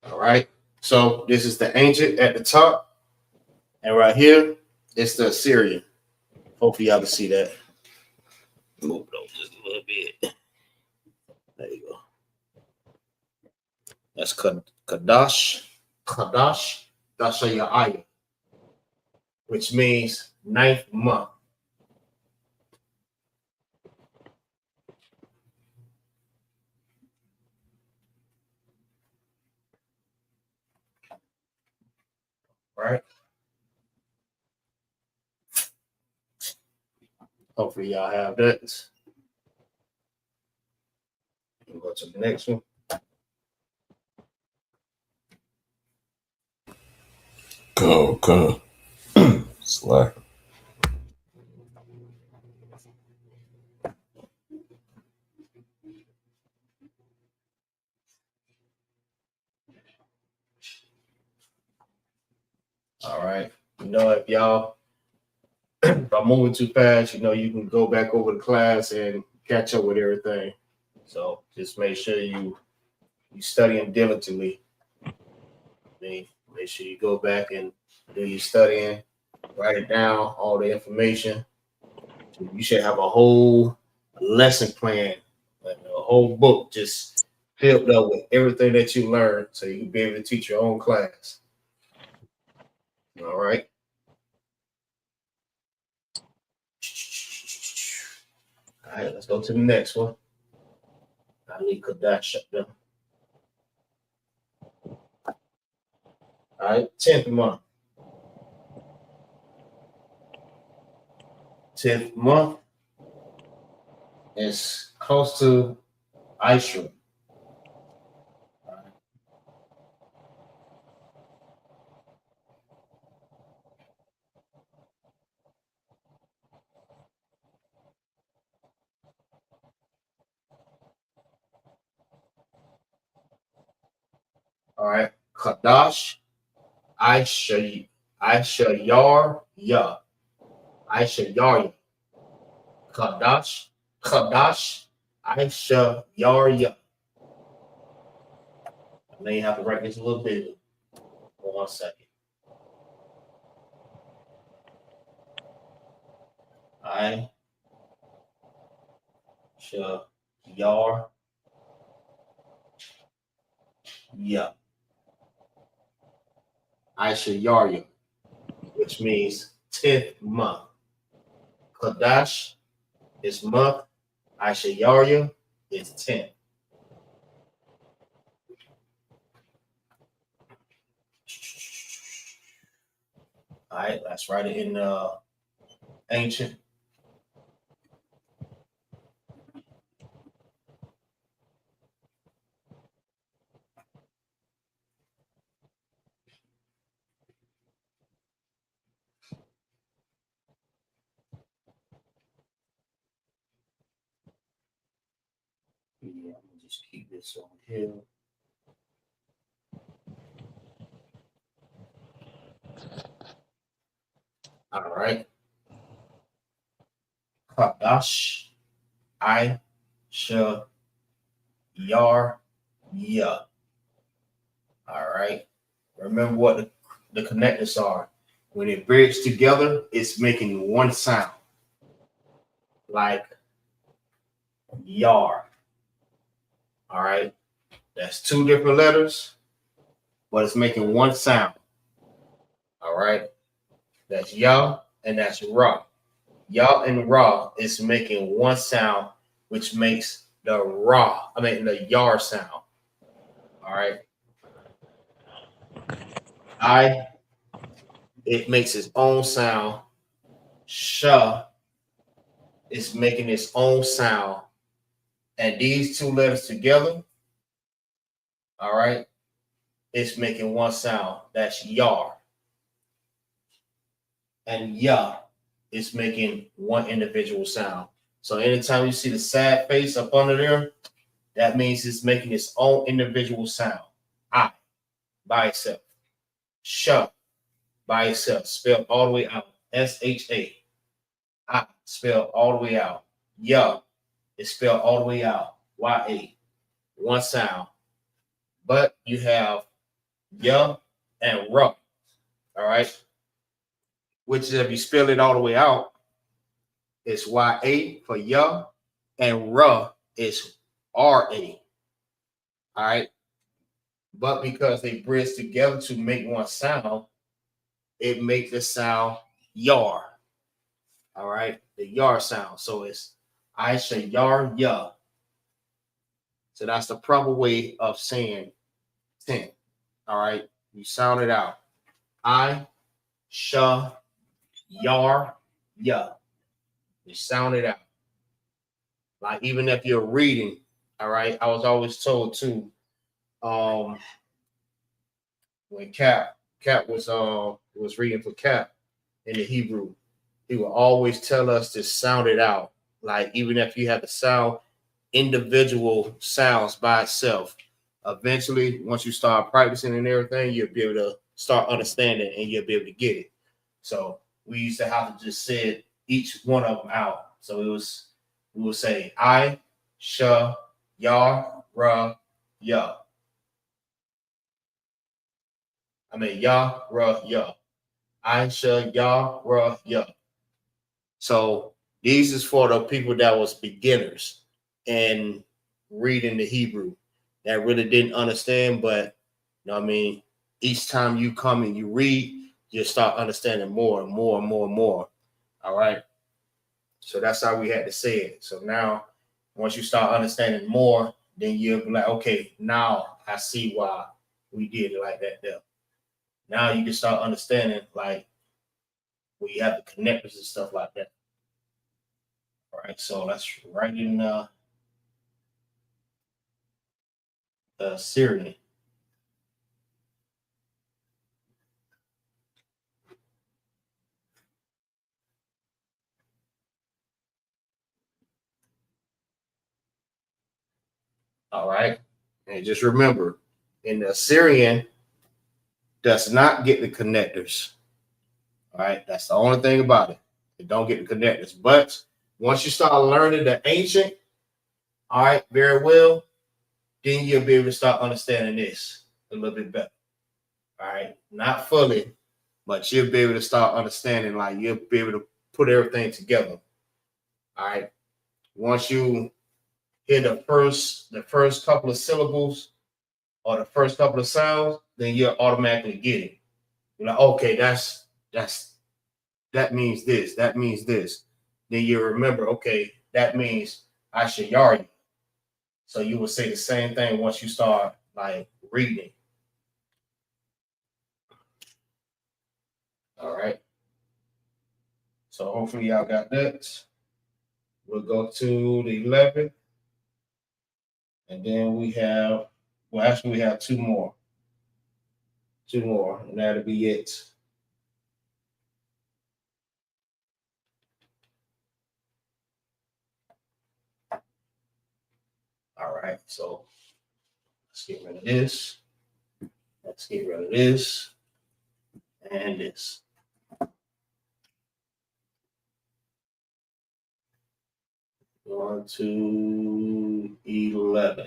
All right, so this is the ancient at the top, and right here it's the Syrian. Hopefully y'all can see that. Move it over just a little bit. There you go. That's Qadash, Dashayaya, which means ninth month. Right? Hopefully y'all have that. We'll go to the next one. Go. Slack. All right. You know, if y'all, if I'm moving too fast, you know, you can go back over the class and catch up with everything. So just make sure you studying diligently. Make sure you go back and do your studying, write it down, all the information. You should have a whole lesson plan, like a whole book just filled up with everything that you learned so you can be able to teach your own class. All right. All right, let's go to the next one. Ali Qadash. All right, 10th month. 10th month is close to I.S.U.P.K. All right, Qadash, Aisha Yar Ya, Aisha Yar Qadash, Aisha Yar Ya. I may have to write this a little bit. 1 second. Aisha Yar Ya, Aisha Yar Ya, which means 10th month. Qadash is month. Aisha Yar Ya is 10. All right, let's write it in ancient. Yeah, I'm gonna just keep this on here. All right. Qadash, Aisha Yar Ya. All right. Remember what the connectors are. When it bridges together, it's making one sound. Like yar. All right. That's two different letters, but it's making one sound. All right. That's ya and that's ra. Ya and ra is making one sound, which makes the the yar sound. All right. It makes its own sound. Sha is making its own sound. And these two letters together all right, it's making one sound. That's yar. And ya is making one individual sound. So anytime you see the sad face up under there, that means it's making its own individual sound. I by itself. Sh by itself, spelled all the way out. S-H-A. I spelled all the way out. Ya is spelled all the way out. Y-A. One sound. But you have ya and ruh. All right. Which if you spell it all the way out, it's Y-A for ya, and ruh is R-A. All right. But because they bridge together to make one sound, it makes the sound yar. All right. The yar sound. So it's I say yar ya. So that's the proper way of saying 10. All right. You sound it out. I sha yar ya. You sound it out. Like even if you're reading, all right. I was always told too, when Cap was reading for Cap in the Hebrew, he would always tell us to sound it out. Like even if you have to sound individual sounds by itself, eventually once you start practicing and everything, you'll be able to start understanding and you'll be able to get it. So we used to have to just say each one of them out. So we would say I, sha, ya, ra, ya. I mean ya, ra, ya. I, sha, ya, ra, ya. So these is for the people that was beginners and reading the Hebrew that really didn't understand, but you know what I mean, each time you come and you read, you start understanding more and more and more and more. All right. So that's how we had to say it. So now once you start understanding more, then you'll be like, okay, now I see why we did it like that there. Now you can start understanding like we have the connectors and stuff like that. All right, so let's write in Syrian. All right, and just remember, in the Syrian, does not get the connectors. All right, that's the only thing about it. It don't get the connectors. But once you start learning the ancient, all right, very well, then you'll be able to start understanding this a little bit better. All right, not fully, but you'll be able to start understanding, like you'll be able to put everything together. All right, once you hear the first couple of syllables or the first couple of sounds, then you'll automatically get it. You're like, okay, that means this, that means this. Then you remember, okay, that means I should yard you. So you will say the same thing once you start like reading. All right. So hopefully y'all got that. We'll go to the 11th. And then we have, well, actually we have two more. And that'll be it. All right, so let's get rid of this. Let's get rid of this and this. One, 2, 11.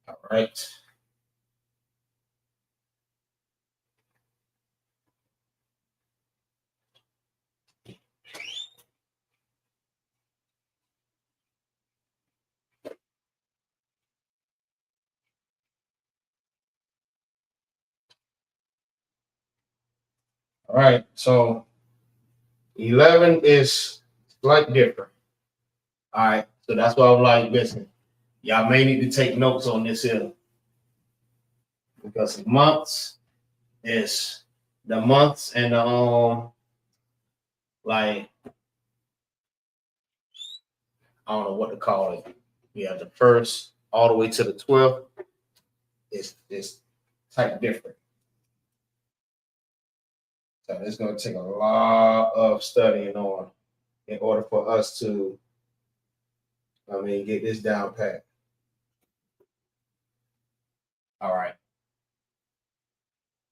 All right. All right, so 11 is slightly different. All right, so that's why I'm like, listen, y'all may need to take notes on this here because the months and the like I don't know what to call it. You have the first all the way to the 12th. is type different. So it's going to take a lot of studying on in order for us to, get this down pat. All right.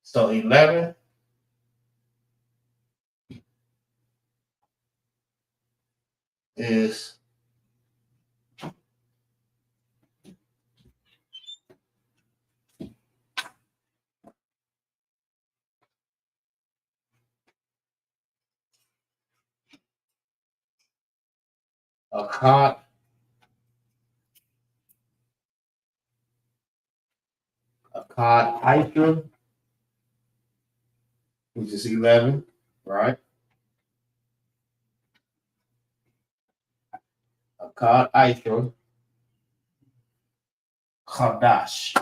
So 11 is a cod, hydra, which is 11, right? A cod hydra, Qadash,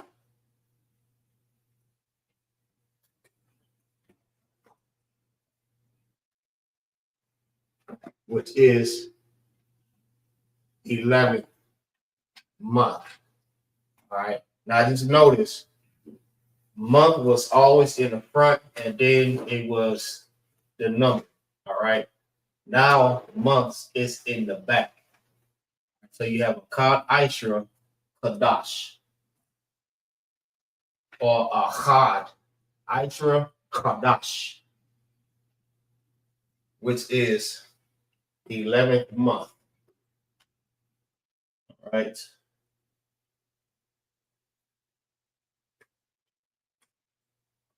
which is 11th month. All right. Now just notice month was always in the front and then it was the number. All right. Now months is in the back. So you have a Kad Aishra Kadash or a Chad Aishra Kadash, which is the 11th month. All right.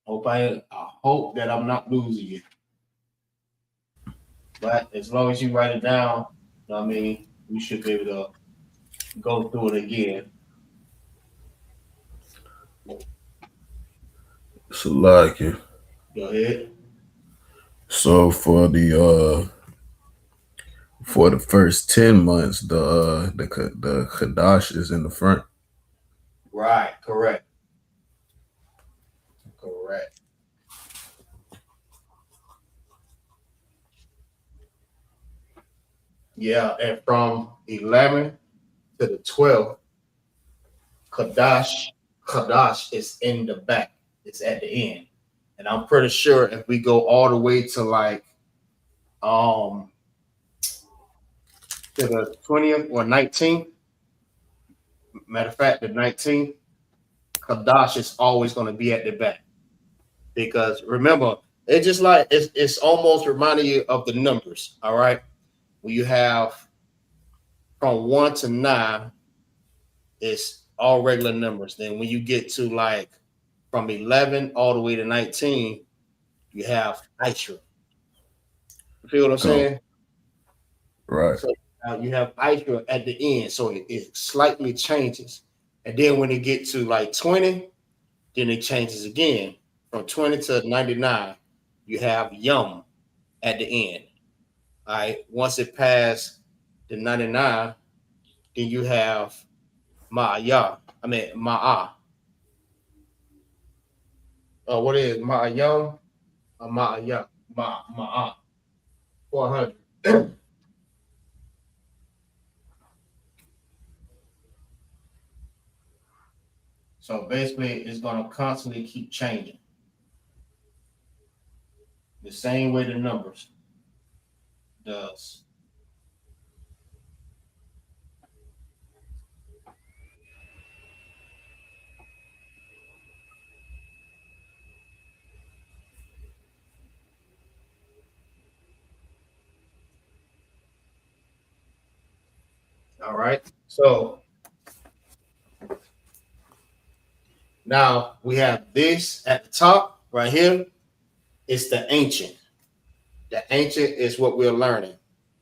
I hope that I'm not losing you. But as long as you write it down, we should be able to go through it again. So like it. Go ahead. So for the first 10 months, the Kadash is in the front. Right, correct. Correct. Yeah, and from 11 to the 12th, Qadash is in the back. It's at the end. And I'm pretty sure if we go all the way to like to the 20th or 19th, matter of fact, the 19th, Qadash is always going to be at the back. Because remember, it's just like it's almost reminding you of the numbers, all right? When you have from 1 to 9, it's all regular numbers. Then when you get to like from 11 all the way to 19, you have Aishra. You feel what I'm saying? Right. So you have Aishra at the end, so it slightly changes. And then when it gets to like 20, then it changes again. From 20 to 99, you have Yum at the end. All right. Once it passed the 99, then you have Ma'a. What is Ma'ayam? Ma'ayam. Ma'a. 400. So basically, it's going to constantly keep changing. The same way the numbers does. All right. So now we have this at the top right here. It's the ancient. The ancient is what we're learning.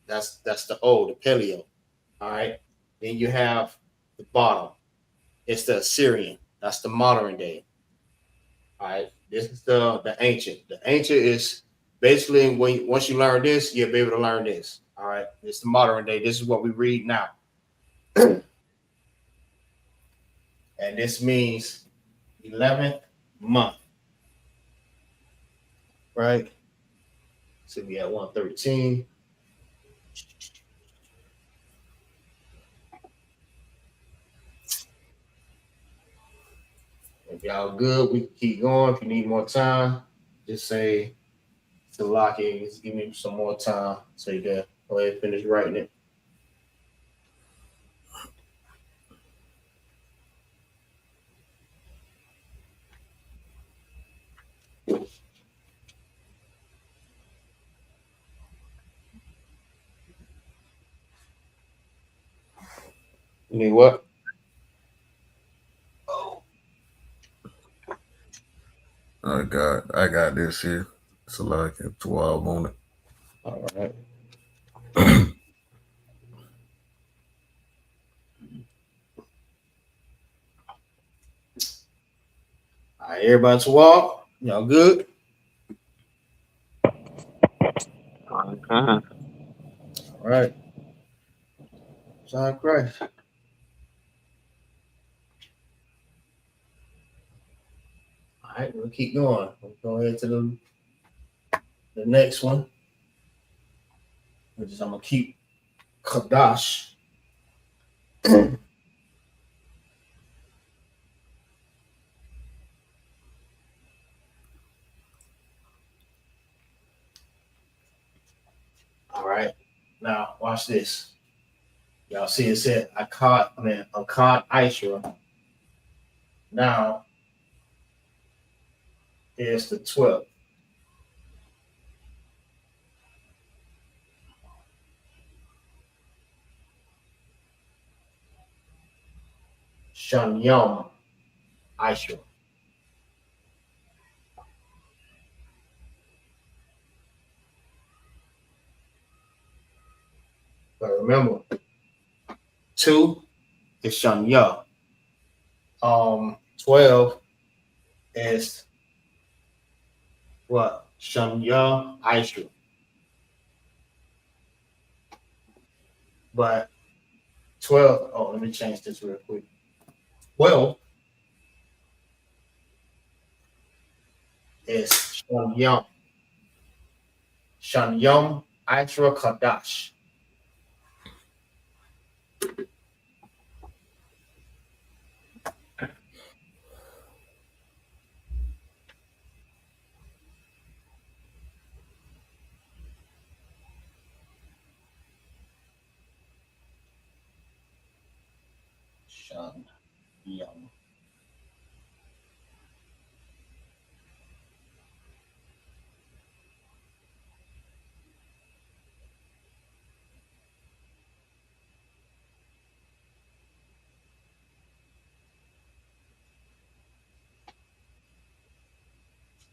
That's the old, the paleo. All right. Then you have the bottom. It's the Assyrian. That's the modern day. All right. This is the ancient. The ancient is basically once you learn this, you'll be able to learn this. All right. It's the modern day. This is what we read now. And this means 11th month. Right? So we at 113. y'all good, we can keep going. If you need more time, just say Salaki, just give me some more time so you can go ahead and finish writing it. You need what? I got this here. Salaki, 12 on it. All right. All right, everybody to walk. Y'all good? Okay. All right. Son Christ. All right, we'll keep going. We'll go ahead to the next one, which is I'm gonna keep Qadash. All right. Now watch this. Y'all see it said Akkad Ishra. Now here's the 12th. Shanyam Ishra. But remember, 2 is Shanya. 12 is what? Shanya Ishra. But 12, let me change this real quick. 12 is Shanyam. Shanyam Ishra Qadash. Shanyam.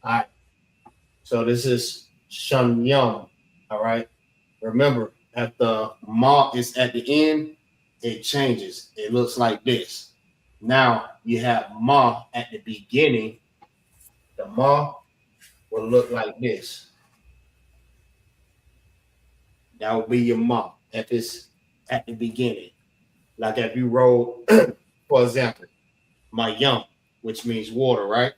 All right. So this is Shanyam. All right. Remember, if the ma is at the end, it changes. It looks like this. Now you have ma at the beginning. The ma will look like this. That will be your ma if it's at the beginning. Like if you roll, for example, my yum, which means water, right?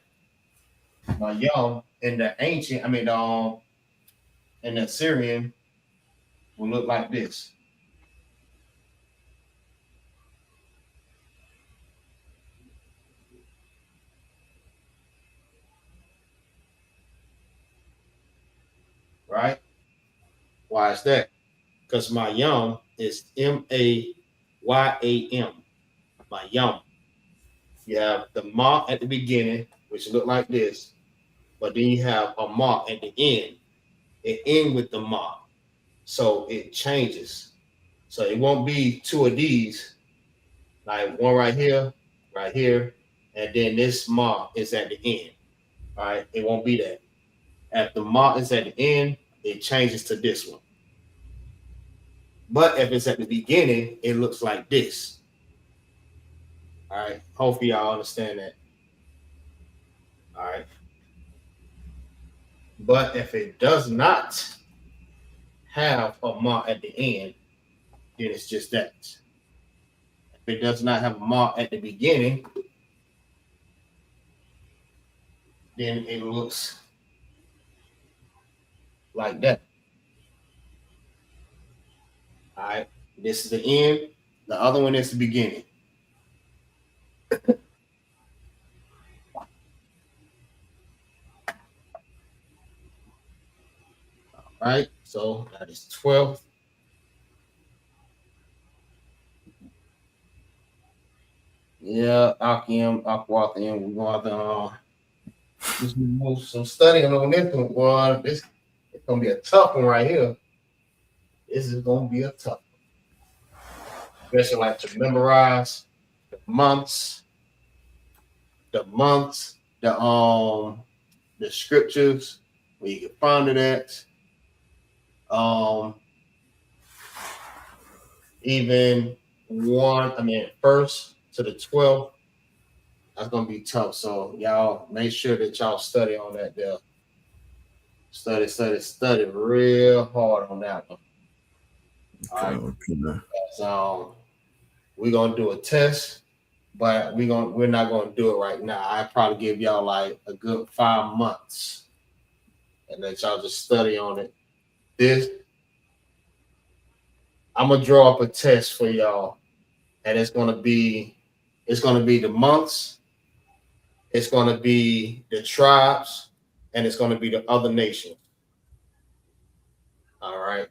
My yum in the ancient, in the Syrian will look like this. Right? Why is that? Because my yum is Mayam. My yum. You have the ma at the beginning, which look like this, but then you have a ma at the end. It end with the ma, so it changes. So it won't be 2 of these, like one right here, and then this ma is at the end. All right, it won't be that. If the ma is at the end, it changes to this one. But if it's at the beginning, it looks like this. All right. Hopefully y'all understand that. All right. But if it does not have a ma at the end, then it's just that. If it does not have a ma at the beginning, then it looks like that. All right. This is the end. The other one is the beginning. Right? So that is 12th. Yeah, Akim, Aquathium. We're going to just move some studying on this one, boy. This it's gonna be a tough one right here. This is gonna be a tough one. Especially like to memorize the months, the scriptures where you can find it at. Even first to the 12th. That's gonna be tough. So y'all make sure that y'all study on that there. Study real hard on that one. All right. Okay. So we're gonna do a test, but we're not gonna do it right now. I probably give y'all like a good 5 months and let y'all just study on it. I'm gonna draw up a test for y'all, and it's gonna be the months, it's gonna be the tribes, and it's gonna be the other nations. All right.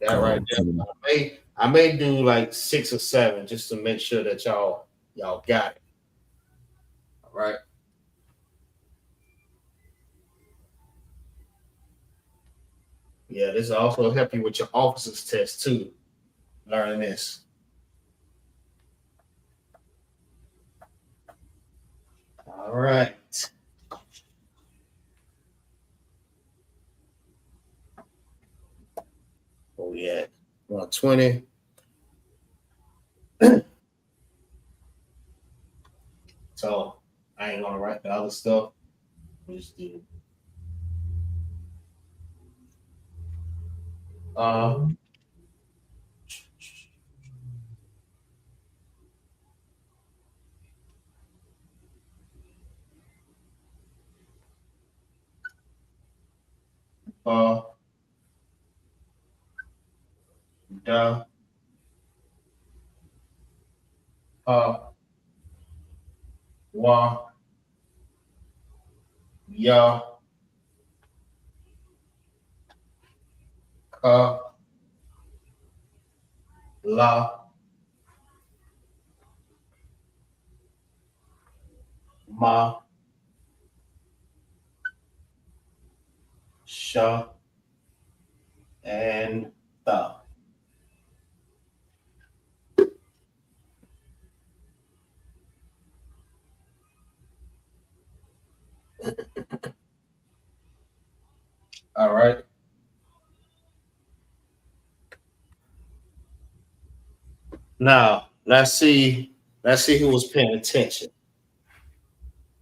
That right there. I may do like 6 or 7 just to make sure that y'all got it. All right. Yeah, this will also help you with your officers test too. Learning this. All right. Oh yeah, 120. So I ain't gonna write the other stuff. Just do uh da wa ya ka la ma sha and tha. All right. Now let's see who was paying attention.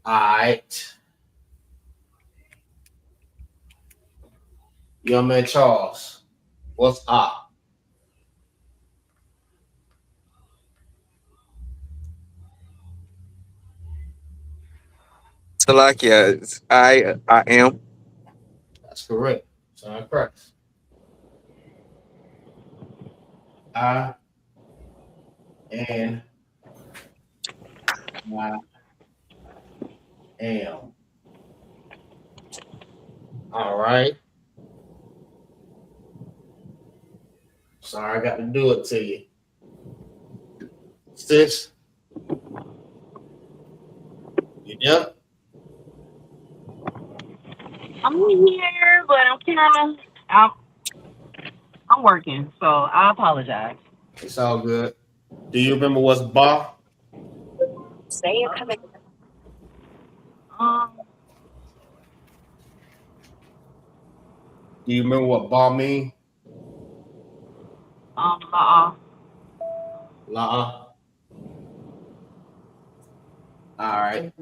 All right. Young man Charles, what's up? Salakia, I am. That's correct. Son of Christ. I and I am. All right. Sorry, I got to do it to you. Sis, you there? I'm here, but I'm working, so I apologize. It's all good. Do you remember what's ba? Um, Do you remember what ba mean? uh, La. All right.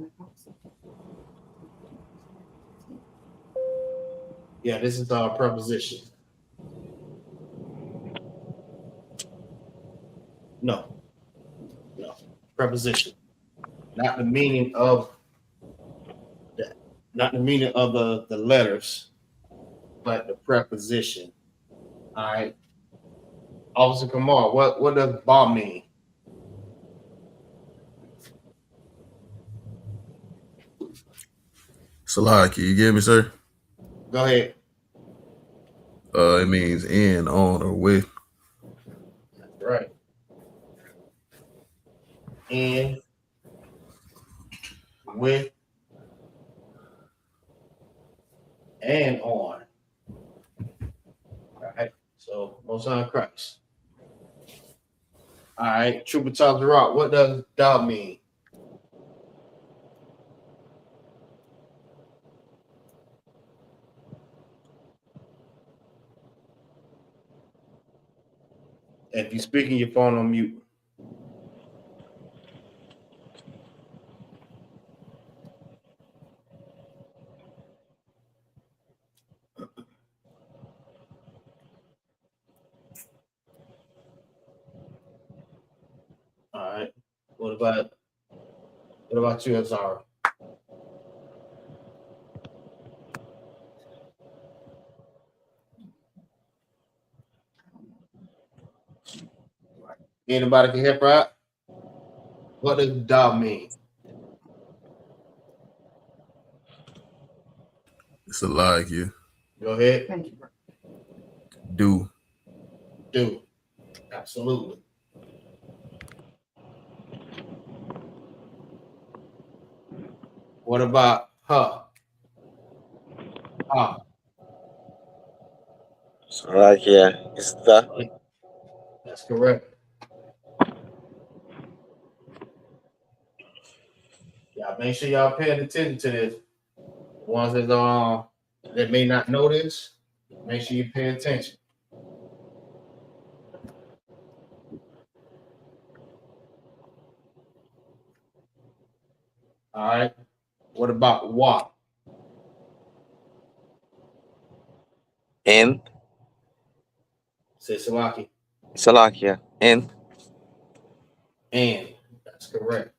Yeah, this is our preposition. No. Preposition. Not the meaning of the letters, but the preposition. All right. Officer Kamar, what does ba mean? Salaki, you get me, sir? Go ahead. It means in, on, or with. That's right. In, with, and on. All right. So Most High Christ. All right. Trooper Top the Rock. What does thou mean? If you're speaking, your phone on mute. All right. What about you, Azara? Anybody can help her out? What does thou mean? It's a like you. Go ahead. Thank you. Do. Do. Absolutely. What about her? Her. Salakia. It's the. That's correct. Y'all make sure y'all paying attention to this. The ones that may not know this, make sure you pay attention. All right. What about what? In. Say Salaki. Salakia. In. And that's correct.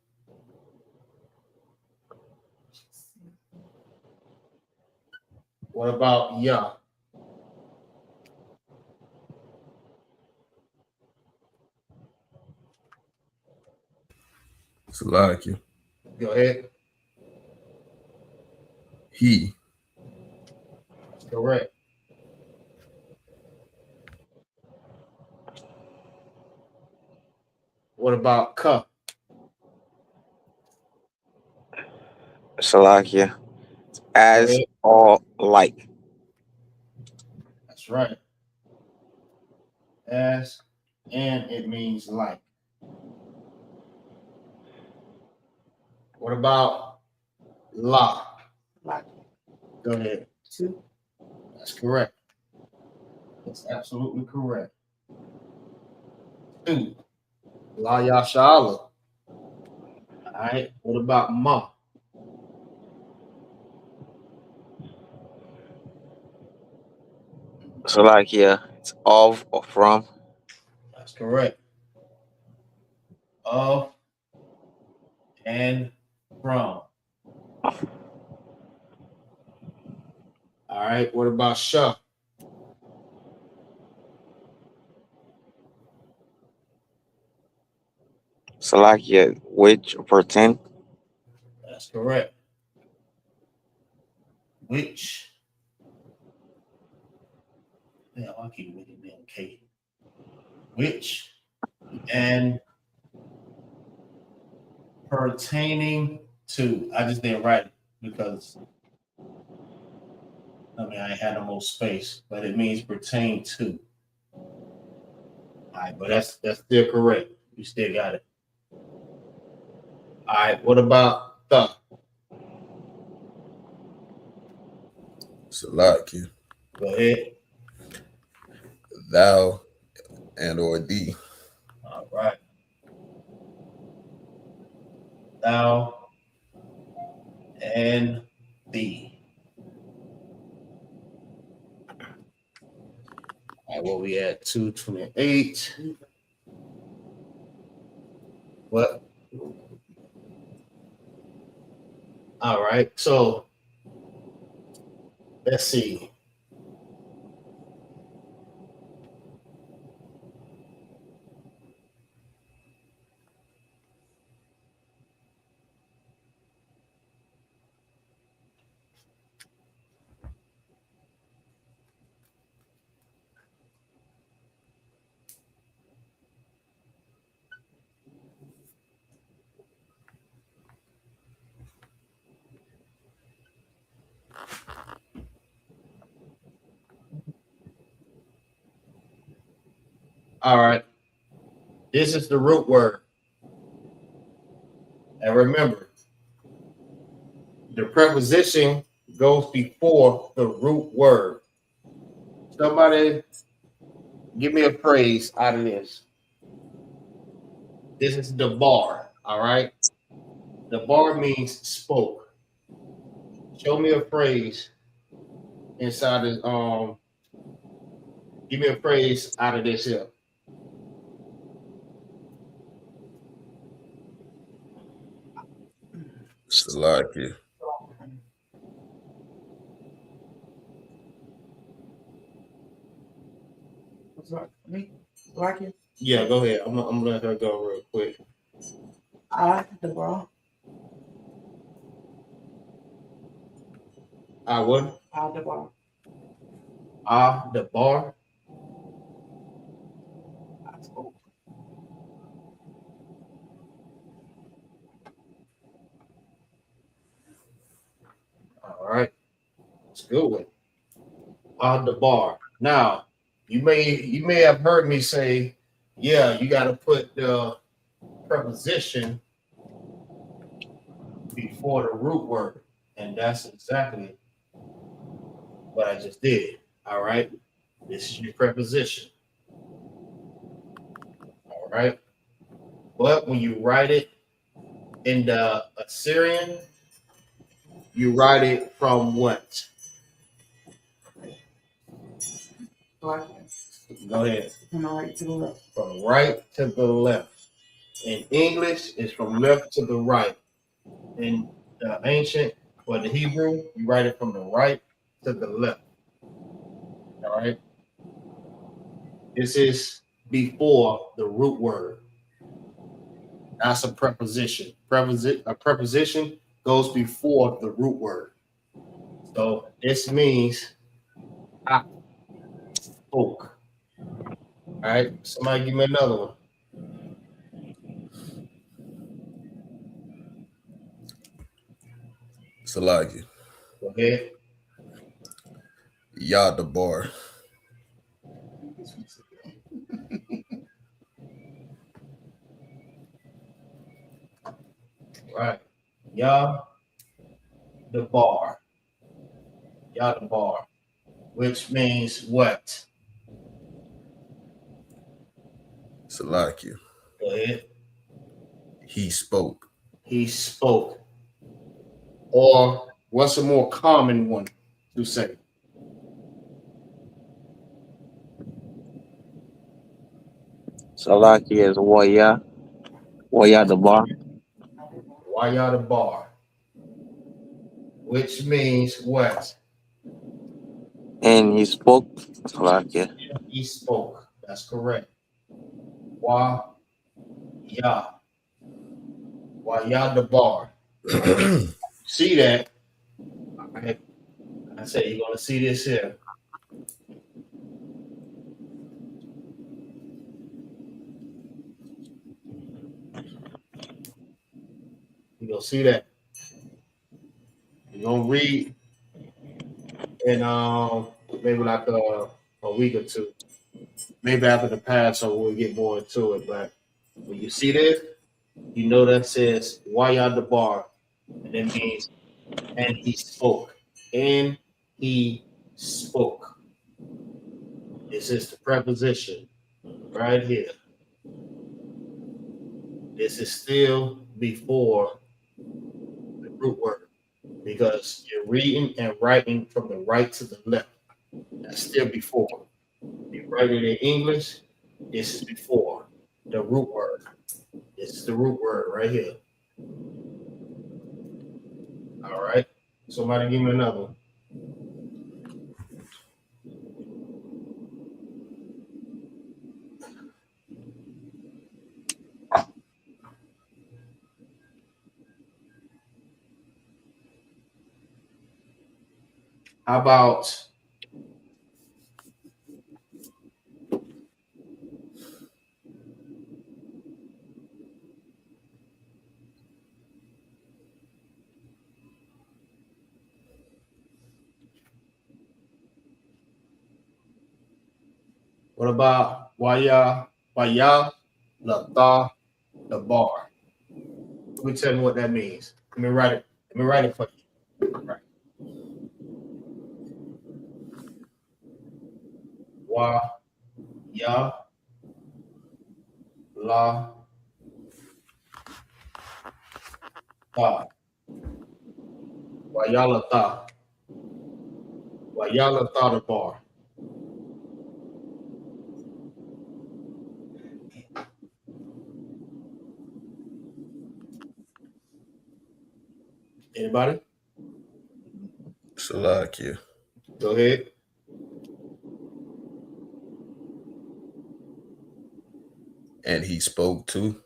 What about ya? It's a like you. Go ahead. He. That's correct. What about ka? Salakia. As ahead. or like. That's right. As and it means like. What about la? Go ahead. Two. That's correct. That's absolutely correct. Two. La Yashala. All right. What about ma? Salakia. It's of or from. That's correct. Of and from. All right. What about sha? Salakia. Which pertain. That's correct. Which? Yeah, I keep making damn K. Which and pertaining to. I just didn't write it because I had no more space, but it means pertain to. All right, but that's still correct. You still got it. All right, what about the? It's a like you. Go ahead. Thou and or thee. All right. Thou and thee. All right, what we at? 228. What? All right, so let's see. All right. This is the root word. And remember, the preposition goes before the root word. Somebody give me a phrase out of this. This is the bar. All right. The bar means spoke. Show me a phrase inside of give me a phrase out of this here. Salaki. Me? Like it? Yeah, go ahead. I'm gonna let her go real quick. The bra. What? The bar. The bar. I spoke. All right. It's a good one. The bar. Now, you may have heard me say, yeah, you gotta put the preposition before the root word. And that's exactly what I just did. All right. This is your preposition. All right. But when you write it in the Assyrian, you write it from what? Like Go ahead. from the right to the left. From right to the left. In English, it's from left to the right. In the ancient or the Hebrew, you write it from the right to the left. All right. This is before the root word. That's a preposition. A preposition goes before the root word. So this means I spoke. All right. Somebody give me another one. Salaki. Go ahead. Yadabar. Right. Yah the bar. Yah the bar. Which means what? Salaki. Go ahead. He spoke. He spoke. Or what's a more common one to say? Salaki is Waya. Waya the bar. Why y'all the bar? Which means what? And he spoke. Salaki. He spoke. That's correct. Why y'all? Why y'all the bar? See that? All right. I say you're gonna see this here. You're gonna see that. You're gonna read in maybe like a week or two. Maybe after the Passover we'll get more into it. But when you see this, you know that says why y'all the bar, and it means and he spoke. And he spoke. This is the preposition right here. This is still before the root word because you're reading and writing from the right to the left. That's still before. You write it in English, this is before the root word. This is the root word right here. All right. Somebody give me another one. How about what about Waya Latha the bar. Let me tell you what that means. Let me write it for you. Right. Waya La Tha. Waya Latha. Waya Latha the bar. Anybody? Salakia. Go ahead. And he spoke to.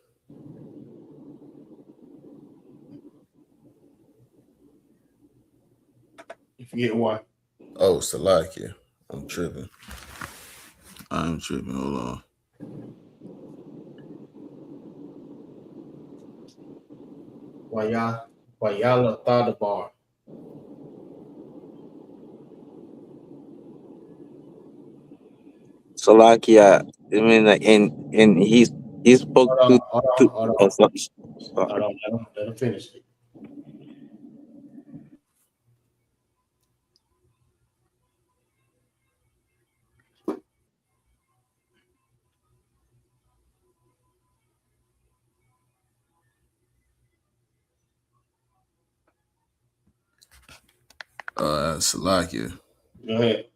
You forget one. Oh, Salakia. I'm tripping. I'm tripping. Hold on. Waya Latha the bar. Salakia. I mean, like, and he spoke Hold on. oh, sorry. Hold on. Let him finish it. Salakia. Go ahead.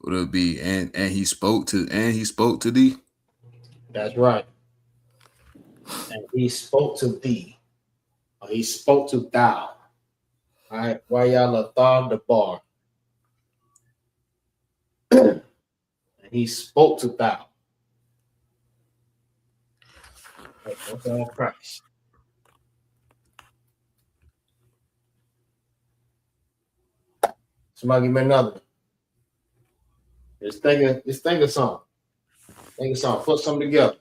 Would it be and he spoke to thee? That's right. And he spoke to thee. Or he spoke to thou. All right. Waya Latha the bar. And he spoke to thou. Okay, Christ. Somebody give me another one. Just think of something. Think of something. Put something together.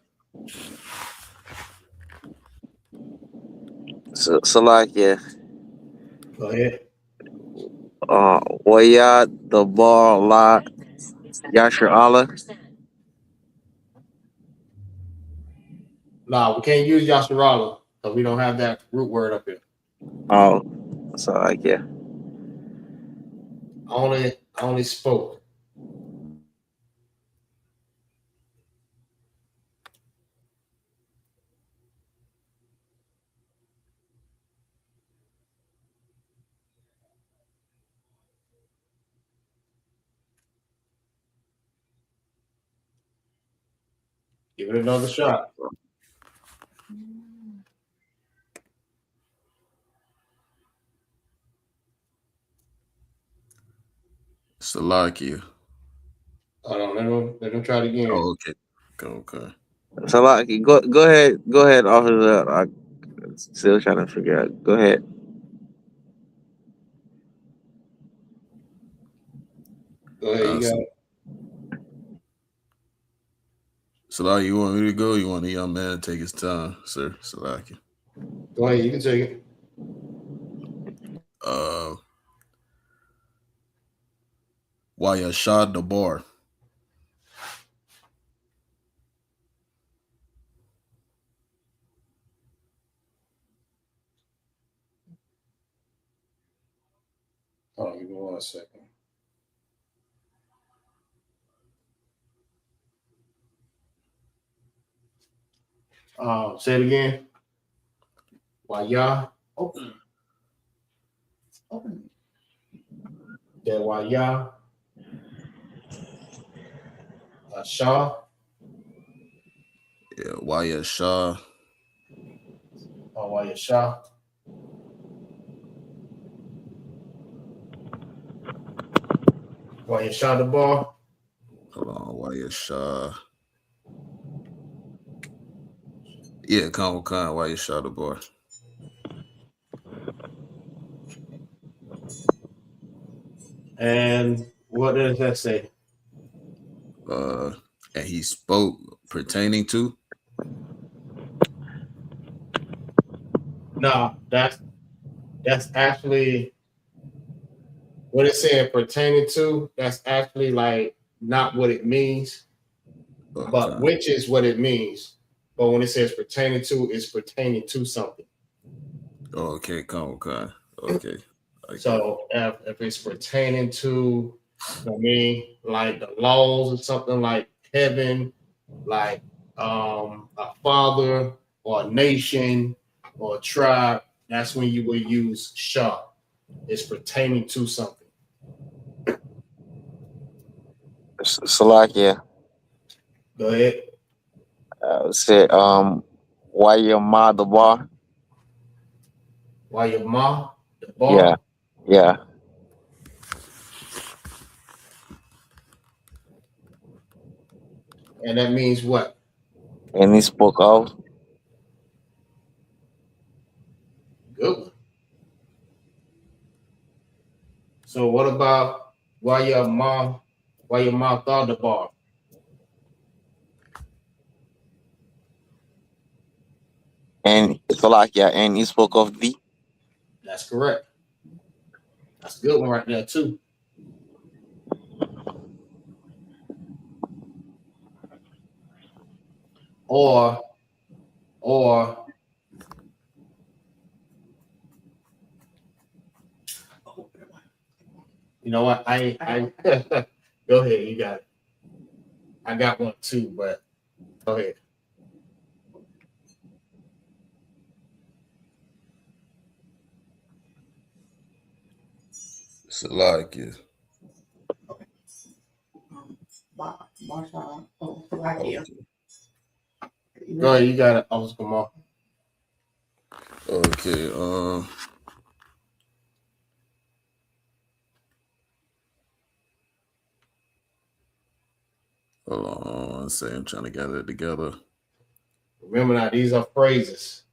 Salakia. Go ahead. Waya the bar la Yashar Allah. Nah, we can't use Yasharala because we don't have that root word up here. Oh, Salakia. I only spoke. Give it another shot. Salakia. Hold on, let them try it again. Oh, okay. Okay. Salaki, go ahead, officer. I'm still trying to figure out. Go ahead. Go ahead, you got it. Salakia, you want me to go? You want the young man to take his time, sir? Salakia. Go ahead, you can take it. Wayashad the bar. Hold on, give me 1 second. Say it again. Waya. Open. That Waya. Shah. Yeah, Wayashah. Waya Shah. Waya Shah the bar. Hold on, Wayashah. Yeah, come Wayashah the bar. And what does that say? And he spoke pertaining to. No, that's actually what it's saying pertaining to. That's actually like not what it means. But which is what it means. But when it says pertaining to, it's pertaining to something. Okay, okay. So if it's pertaining to, I mean, like the laws or something like heaven, like a father or a nation or a tribe, that's when you will use shah. It's pertaining to something. Salakia. Go ahead. Said why your ma the bar? Why your ma the bar? Yeah. And that means what? And he spoke of. Good one. So what about why your mom thought the bar? And Salakia, and he spoke of thee. That's correct. That's a good one right there too. Or you know what? I go ahead, you got it. I got one too, but go ahead. Salakia. Go ahead, you got it. I was come on. Okay, hold on one second, I'm trying to get it together. Remember now, these are phrases.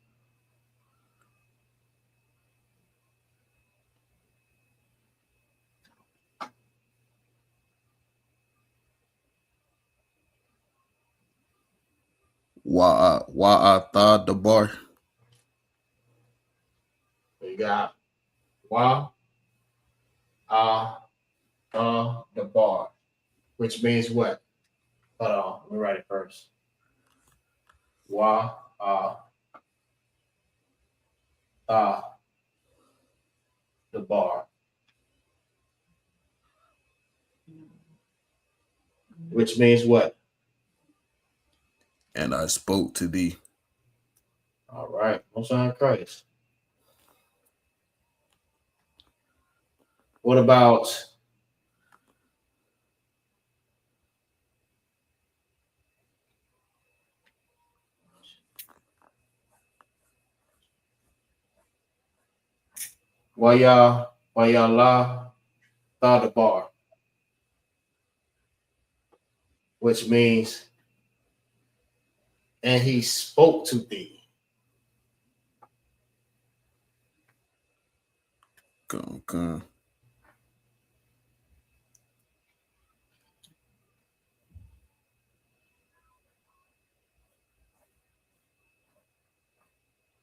Why I thought the bar. You got why the bar, which means what? Hold on, let me write it first. Why the bar, which means what? And I spoke to thee. All right, Most High Christ. What about why y'all thought the bar, which means and he spoke to thee. Okay.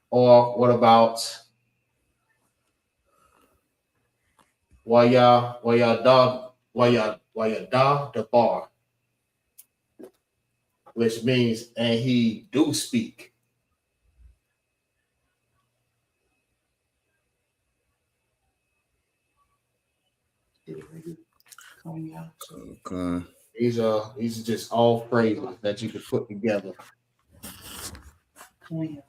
Or what about why y'all the bar, which means and he do speak. Okay. These are just all phrases that you could put together. You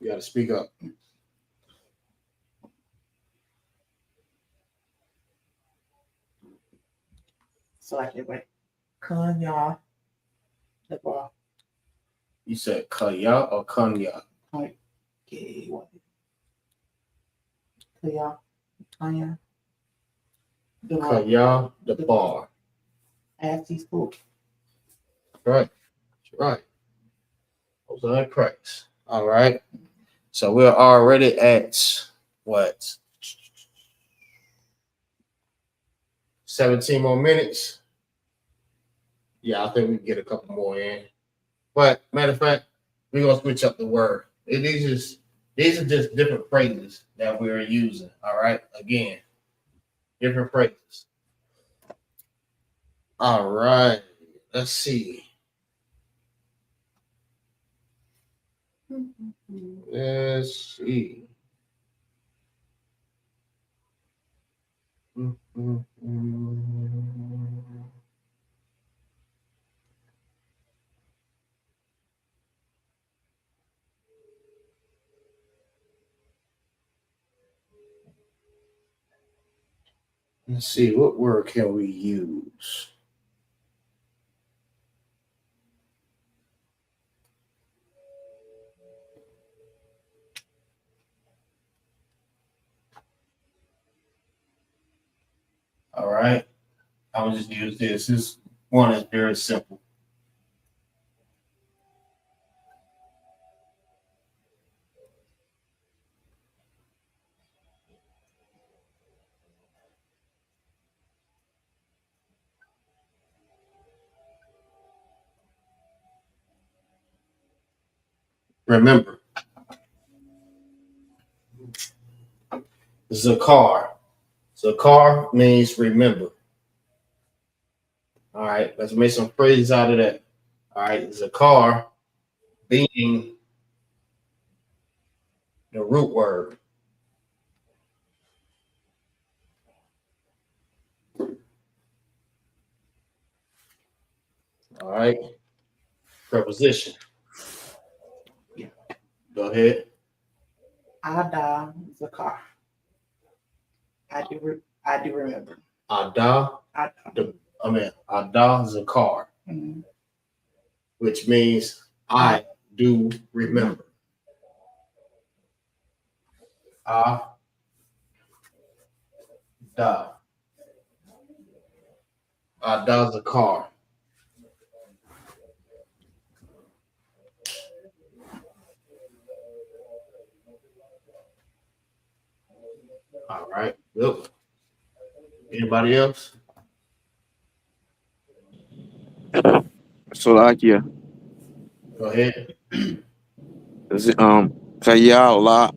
got to speak up. So I can write Kanya the bar. You said kaya or kanya? Okay, what? Kanya the bar. Kaya the bar. As he spoke. Right. Right. Those are correct. All right. So we're already at what? 17 more minutes. Yeah, I think we can get a couple more in. But matter of fact, we're gonna switch up the word. These are just different phrases that we're using. All right. Again, different phrases. All right. Let's see. Let's see. Let's see. What word can we use? All right. I'll just use this. This one is very simple. Remember. Zakar. Zakar means remember. All right. Let's make some phrases out of that. All right. Zakar being the root word. All right. Preposition. Go ahead. Ada Zakar. I do remember. Ada. Ada Zakar. Mm-hmm. Which means I do remember. Ada Zakar. All right. Look. Anybody else? Slovakia. Go ahead. Kayala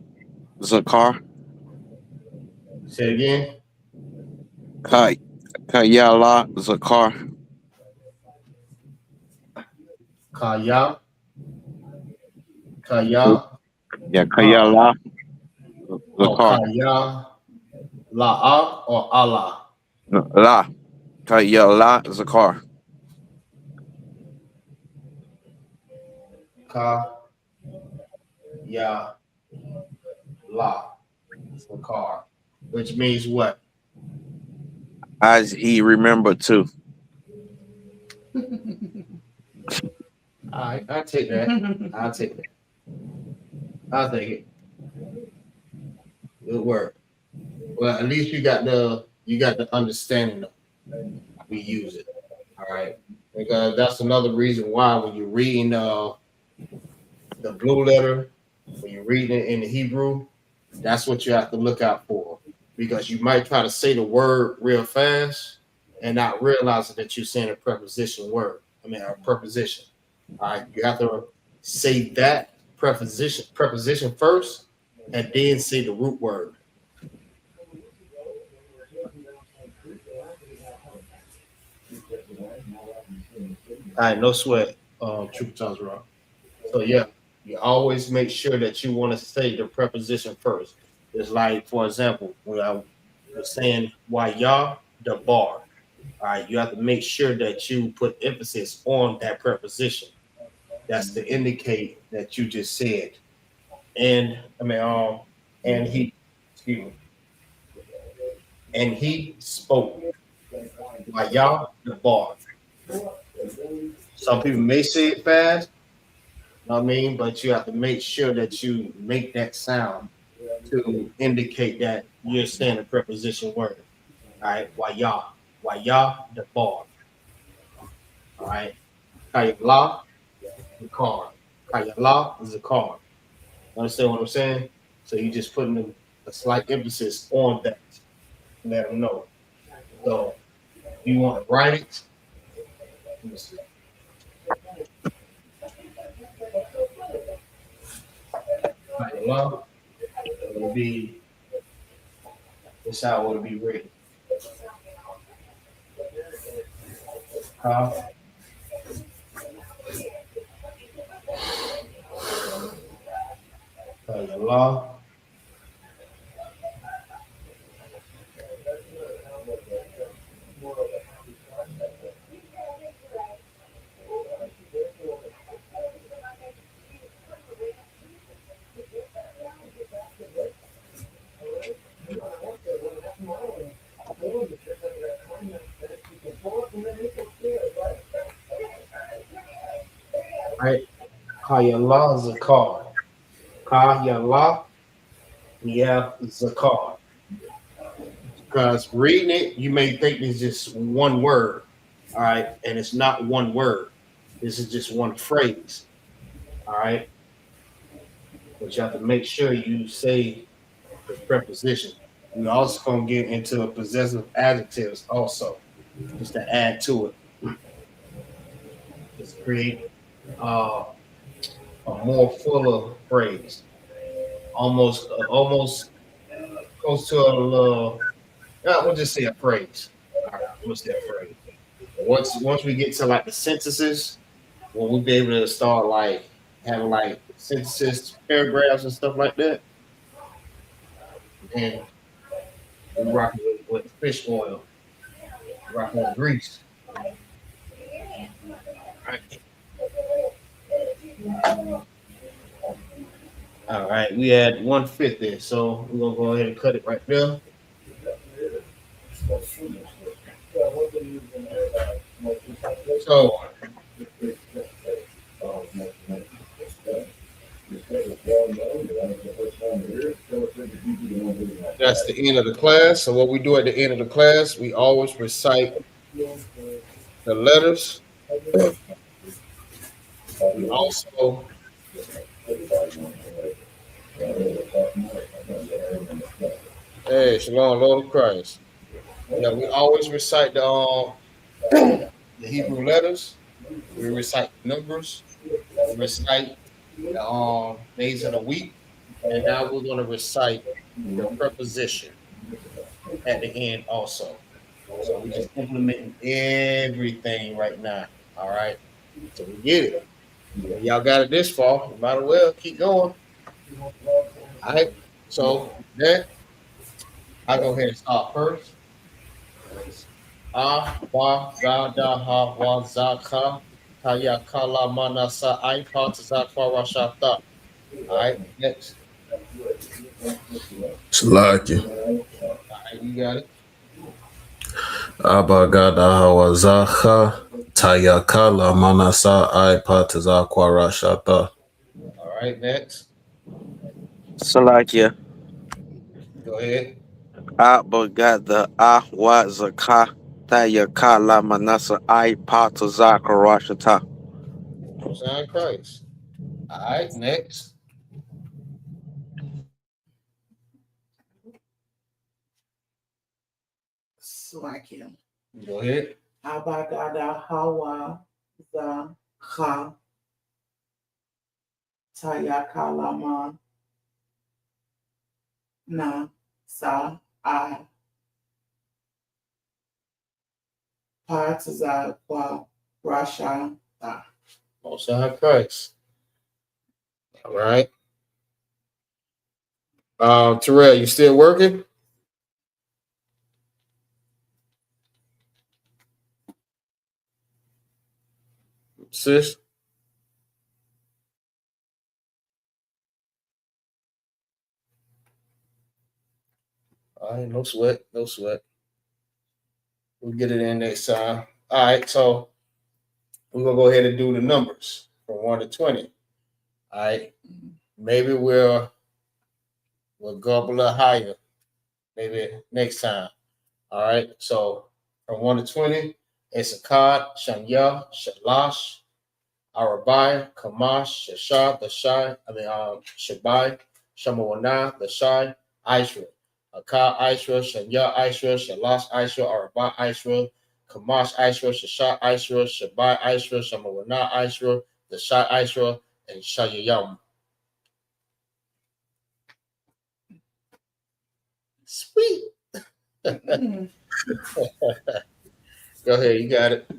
Zakar. Say it again. Kayala Zakar. Kaya. Yeah, Kayala Zakar. Kaya. La'a or Allah? La. Kayala Zakar. Ya La Zakar. Which means what? As he remembered too. All right, I'll take that. I'll take it. Good work. Well, at least you got the understanding of we use it. All right. Because that's another reason why when you're reading the blue letter, when you're reading it in the Hebrew, that's what you have to look out for. Because you might try to say the word real fast and not realize that you're saying a preposition word. A preposition. All right. You have to say that preposition first and then say the root word. All right, no sweat. Truth tells wrong. So yeah, you always make sure that you want to say the preposition first. It's like, for example, when I was saying why the bar. All right, you have to make sure that you put emphasis on that preposition. That's to indicate that you just said. And he, excuse me, and he spoke. Why the bar. Some people may say it fast, you know what I mean? But you have to make sure that you make that sound to indicate that you're saying a preposition word. All right, why the bar. All right, Kayala, the car. Kayala is a car. Understand what I'm saying? So you just putting a slight emphasis on that. Let them know. So you want to write it. Let me see. Kayala, it will be. This how it will be written. Allah. Right? Hayallah Zakar. Hayallah, we have Zakar. Because reading it, you may think it's just one word. All right. And it's not one word. This is just one phrase. All right. But you have to make sure you say the preposition. We're also going to get into possessive adjectives also, just to add to it. Just create a more fuller phrase. Almost close to we'll just say a phrase. All right, we'll say a phrase. Once we get to like the sentences, we'll be able to start like having like sentences, paragraphs, and stuff like that. And we rock with fish oil, rocking with grease. All right, we had 1/5 there, so we're gonna go ahead and cut it right there. So that's the end of the class. So what we do at the end of the class, we always recite the letters. We also hey, Shalom, Lord of Christ. Yeah, we always recite the Hebrew letters. We recite numbers. We recite the days of the week, and now we're going to recite the preposition at the end also. So we're just implementing everything right now. All right. So we get it. If y'all got it this far, you might as well keep going. All right. So then I go ahead and start first. Wa za da ha wa za ka ta ya ka la manasa I pa ta za kwa ra sha ta. All right. Next. Salaki. All right. You got it. Abagada hawazaha tayakala manasa I pataza kwarashata. All right. Next. Salakia. Go ahead. Abagada Ahwazaka Tayaka La Manasa I Patazakarashata. Son Christ. All right. Next. Slakia. Go ahead. Abagada Hawa Za Ha Tayakalama Na Sa I Pataza Kwa Rasha Ta. Son Christ. All right. Terrell, you still working? Sis? All right, no sweat, no sweat. We'll get it in next time. All right, so we're gonna go ahead and do the numbers from 1 to 20. All right. Maybe we'll go up a little higher, maybe next time. All right. So from 1 to 20, Isupk, Shanya, Shalash, Arabai, Kamash, Shashar, Dashai, Shabai, Shamawana, Dashai, Aishra, Akar, Aishra, Shanya, Aishra, Shalash, Aishra, Arabai, Aishra, Kamash, Aishra, Shashar, Aishra, Shabai, Aishra, Shamawana, Aishra, Dashai, Aishra, and Shayayam. Sweet. Go ahead, you got it.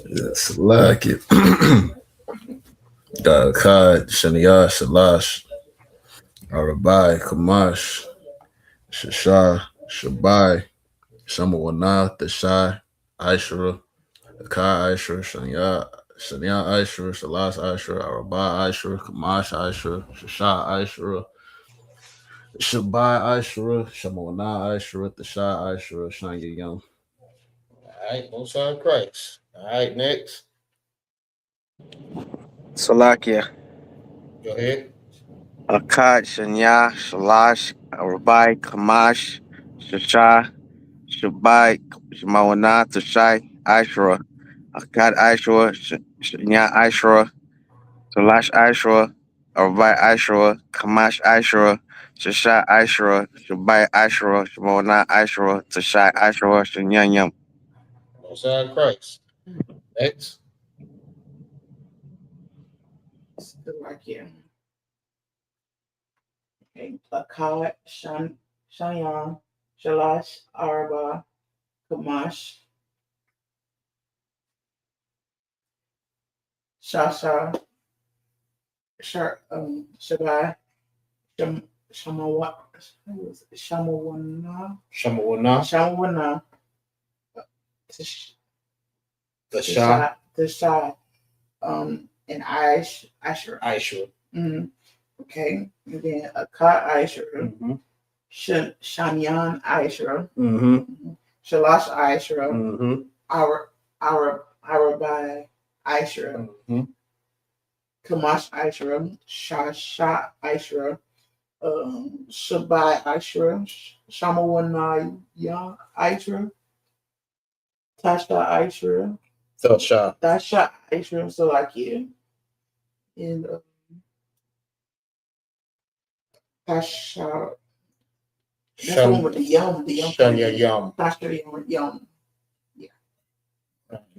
It's like it. Kad, Shania, Shalash, Arabai, Kamash, Shashar, Shabai, Shamawana, Tashai, Aishra, Akai Aishra, Shania Aishra, Shalas Aishra, Arabai Aishra, Kamash Aishra, Shasha Aishra, Shabai Aishra, Shamawana Aishra, Tashai Aishra, Shanya Young. All right, Most High Christ. All right, next. Salakia. Go ahead. Akkad, Shanya, Shalash, Arabai, Kamash, Shashai, Shabai, Shemawana, Tashai, Ashura, Akkad Ashura, Shanya Ashura, Shalash Ashura, Arabai Ashura, Kamash Ashura, Shashai Ashura, Shabai Ashura, Shemawana Ashura, Tashai Ashura, Shanyanyam. Most High Christ. Next. Salakia. Okay. Akkad, Shanyan, Shalash, Arba, Kamash, Shasha, Shabai, Shamawa, Shamawana, Shamawana. Shamawana, Tasha. Tasha, and Asher. Aishra. Mm-hmm. Okay. And then Akkad Asher, Mm-hmm. Shanyan Asher, Mm-hmm. Shalash Asher, Mm-hmm. Arabai Asher, Mm-hmm. Kamash Asher, Shasha Asher, Shabai Asher, Shamawanaya Asher, Tasha Asher, Tasha. Tasha Asher, Salakia, and Tasha. That's the one with the yum. Shanya Yum. Tasha Yum.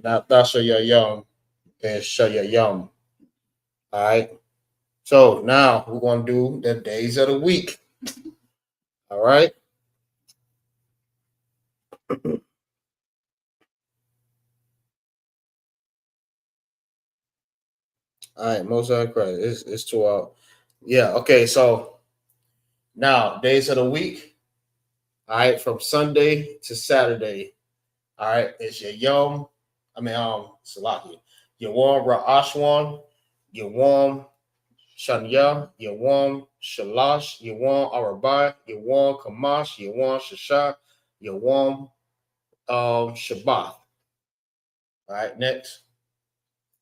Not Tasha Yum and Shaya Yum. All right. So now we're going to do the days of the week. All right. All right. Most High Christ. It's 2 hours. Yeah. Okay. So now days of the week. All right. From Sunday to Saturday. All right. It's your Yom. Salaki. Your warm Ra'ashwan. Your warm Shanya, Yawam, Shalash, Yawam, Arabai, Yawam, Kamash, Yawam, Shasha, Yawam, Shabbat. All right, next.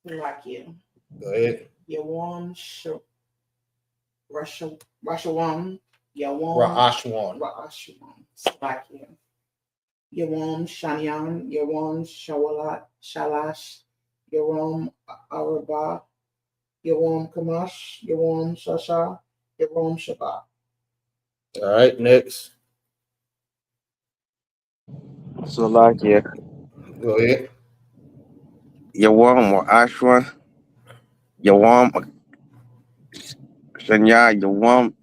Salakia. Go ahead. Yawam Rashawam, Yawam Ra'ashwan. Ra'ashwan, Salakia. Yawam Shanyan, Yawam Shalash, Yawam Araba, Yawam Kamash, Yawam Shasha, Yawam Shabbat. All right, next. Salakia. Go ahead. Yawam or Ashra, Yawam Shanya, Yawam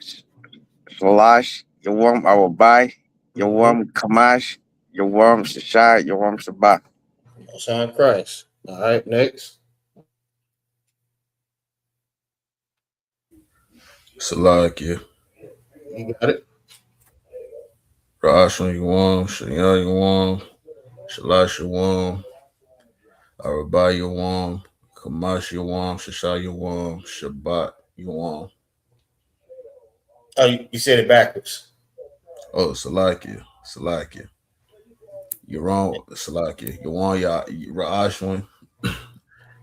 Shalash, Yawam Arabai, Mm-hmm. Yawam Kamash, Yawam Shashai, Yawam Shabbat. Most High Christ. All right, next. Salakia, You got it. Rashon Yuam, Shania Yuam, Shalash Yuam, Arabai Yuam, Kamash Yuam, Shasha Yuam, Shabbat Yuam. Oh, you said it backwards. Oh, Salakia. You're wrong, Salakia. Yuam, Rashon,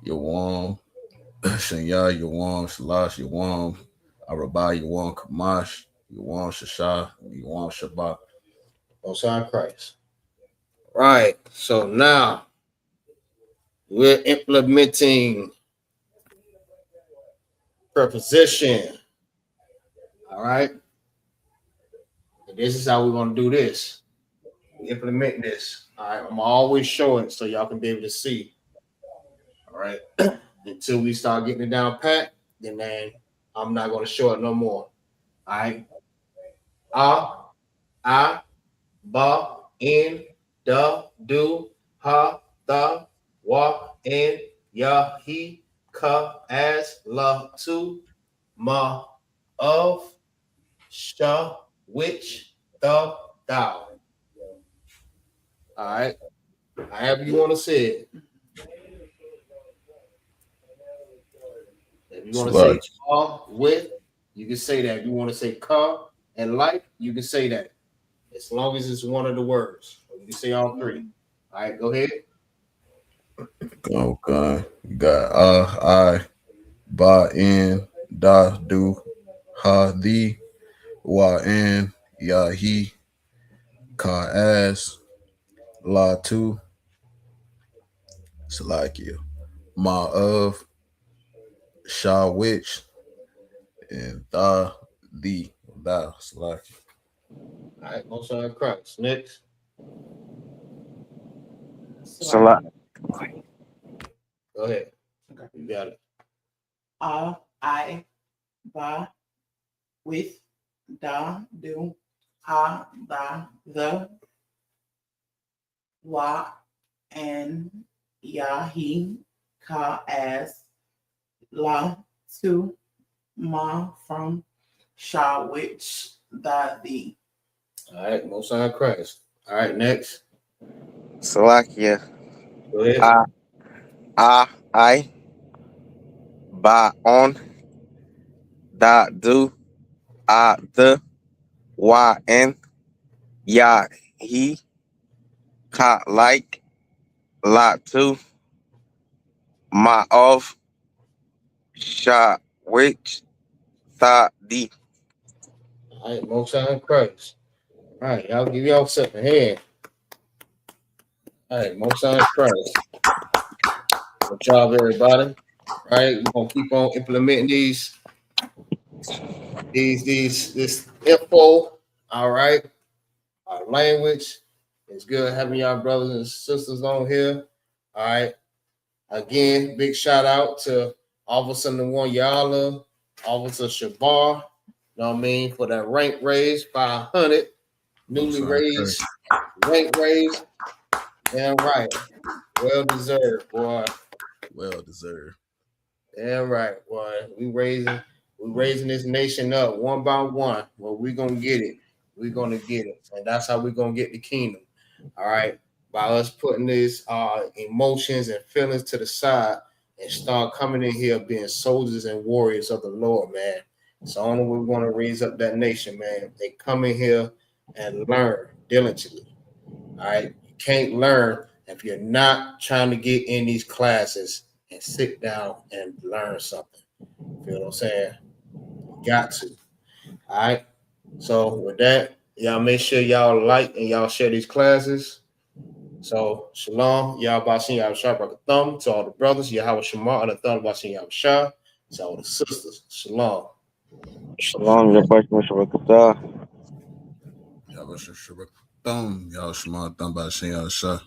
Yuam, Shania Yuam, Shalash Yuam, Arabai Yuam, Kamash Yuam, Shasha Yuam, Shabbat. Most High Christ. Right. So now we're implementing preposition. All right. And this is how we're going to do this. We implement this. All right. I'm always showing so y'all can be able to see. All right. Until we start getting it down pat, then I'm not going to show it no more. All right. I, ba, in, da, do, ha, da, wa, and Yahi Ka as La Tu Ma of Sha which the thou. All right. However you want to say it. If you want to say ka with, you can say that. If you want to say ka and like, you can say that. As long as it's one of the words. You can say all three. All right, go ahead. Okay. Got I, ba, in, da, do, ha, the, wa, in, ya, he, ka, as, la, tu, Salakia, ma, of, sha, which, and the, thou, Salakia. All right, most on Christ. Next. Salah. Go ahead. Okay. You got it. I, ba, with, da, do, ha, da, the, wa, and ya, he, ka, as, la, to, ma, from, sha, which, the, thee. All right, most on Christ. All right, next. Salakia. Go ahead. I, ba, on, da, do, the, wa, and, ya, he, ka, like, la, to, ma, of, sha, which, the, the. All right, most on Christ. All right, y'all give y'all a hand. All right, most on Christ. Good job, everybody. All right, we're gonna keep on implementing this info. All right, our language. It's good having y'all brothers and sisters on here. All right. Again, big shout out to Officer One Yala, Officer Shabar, you know what I mean, for that rank raise, 500, newly raised, rank raise. Damn right. Well deserved, boy. Well deserved. Damn right, boy. We raising this nation up one by one. Well, we're gonna get it. We're gonna get it. And that's how we're gonna get the kingdom. All right. By us putting these emotions and feelings to the side and start coming in here being soldiers and warriors of the Lord, man. It's the only way we're going to raise up that nation, man. They come in here and learn diligently. All right. You can't learn if you're not trying to get in these classes and sit down and learn something. Feel what I'm saying? You got to. All right. So with that, y'all make sure y'all like and y'all share these classes. So, shalom, Yahweh Yahweh Shah, Thumb, to all the brothers, Yahweh Shema, and the Thumb, Yahweh Shah, to all the sisters, shalom. Shalom, Yahweh Shabbat. Yahweh Shabbat. Yahweh Shema, Thumb, Yahweh Shah.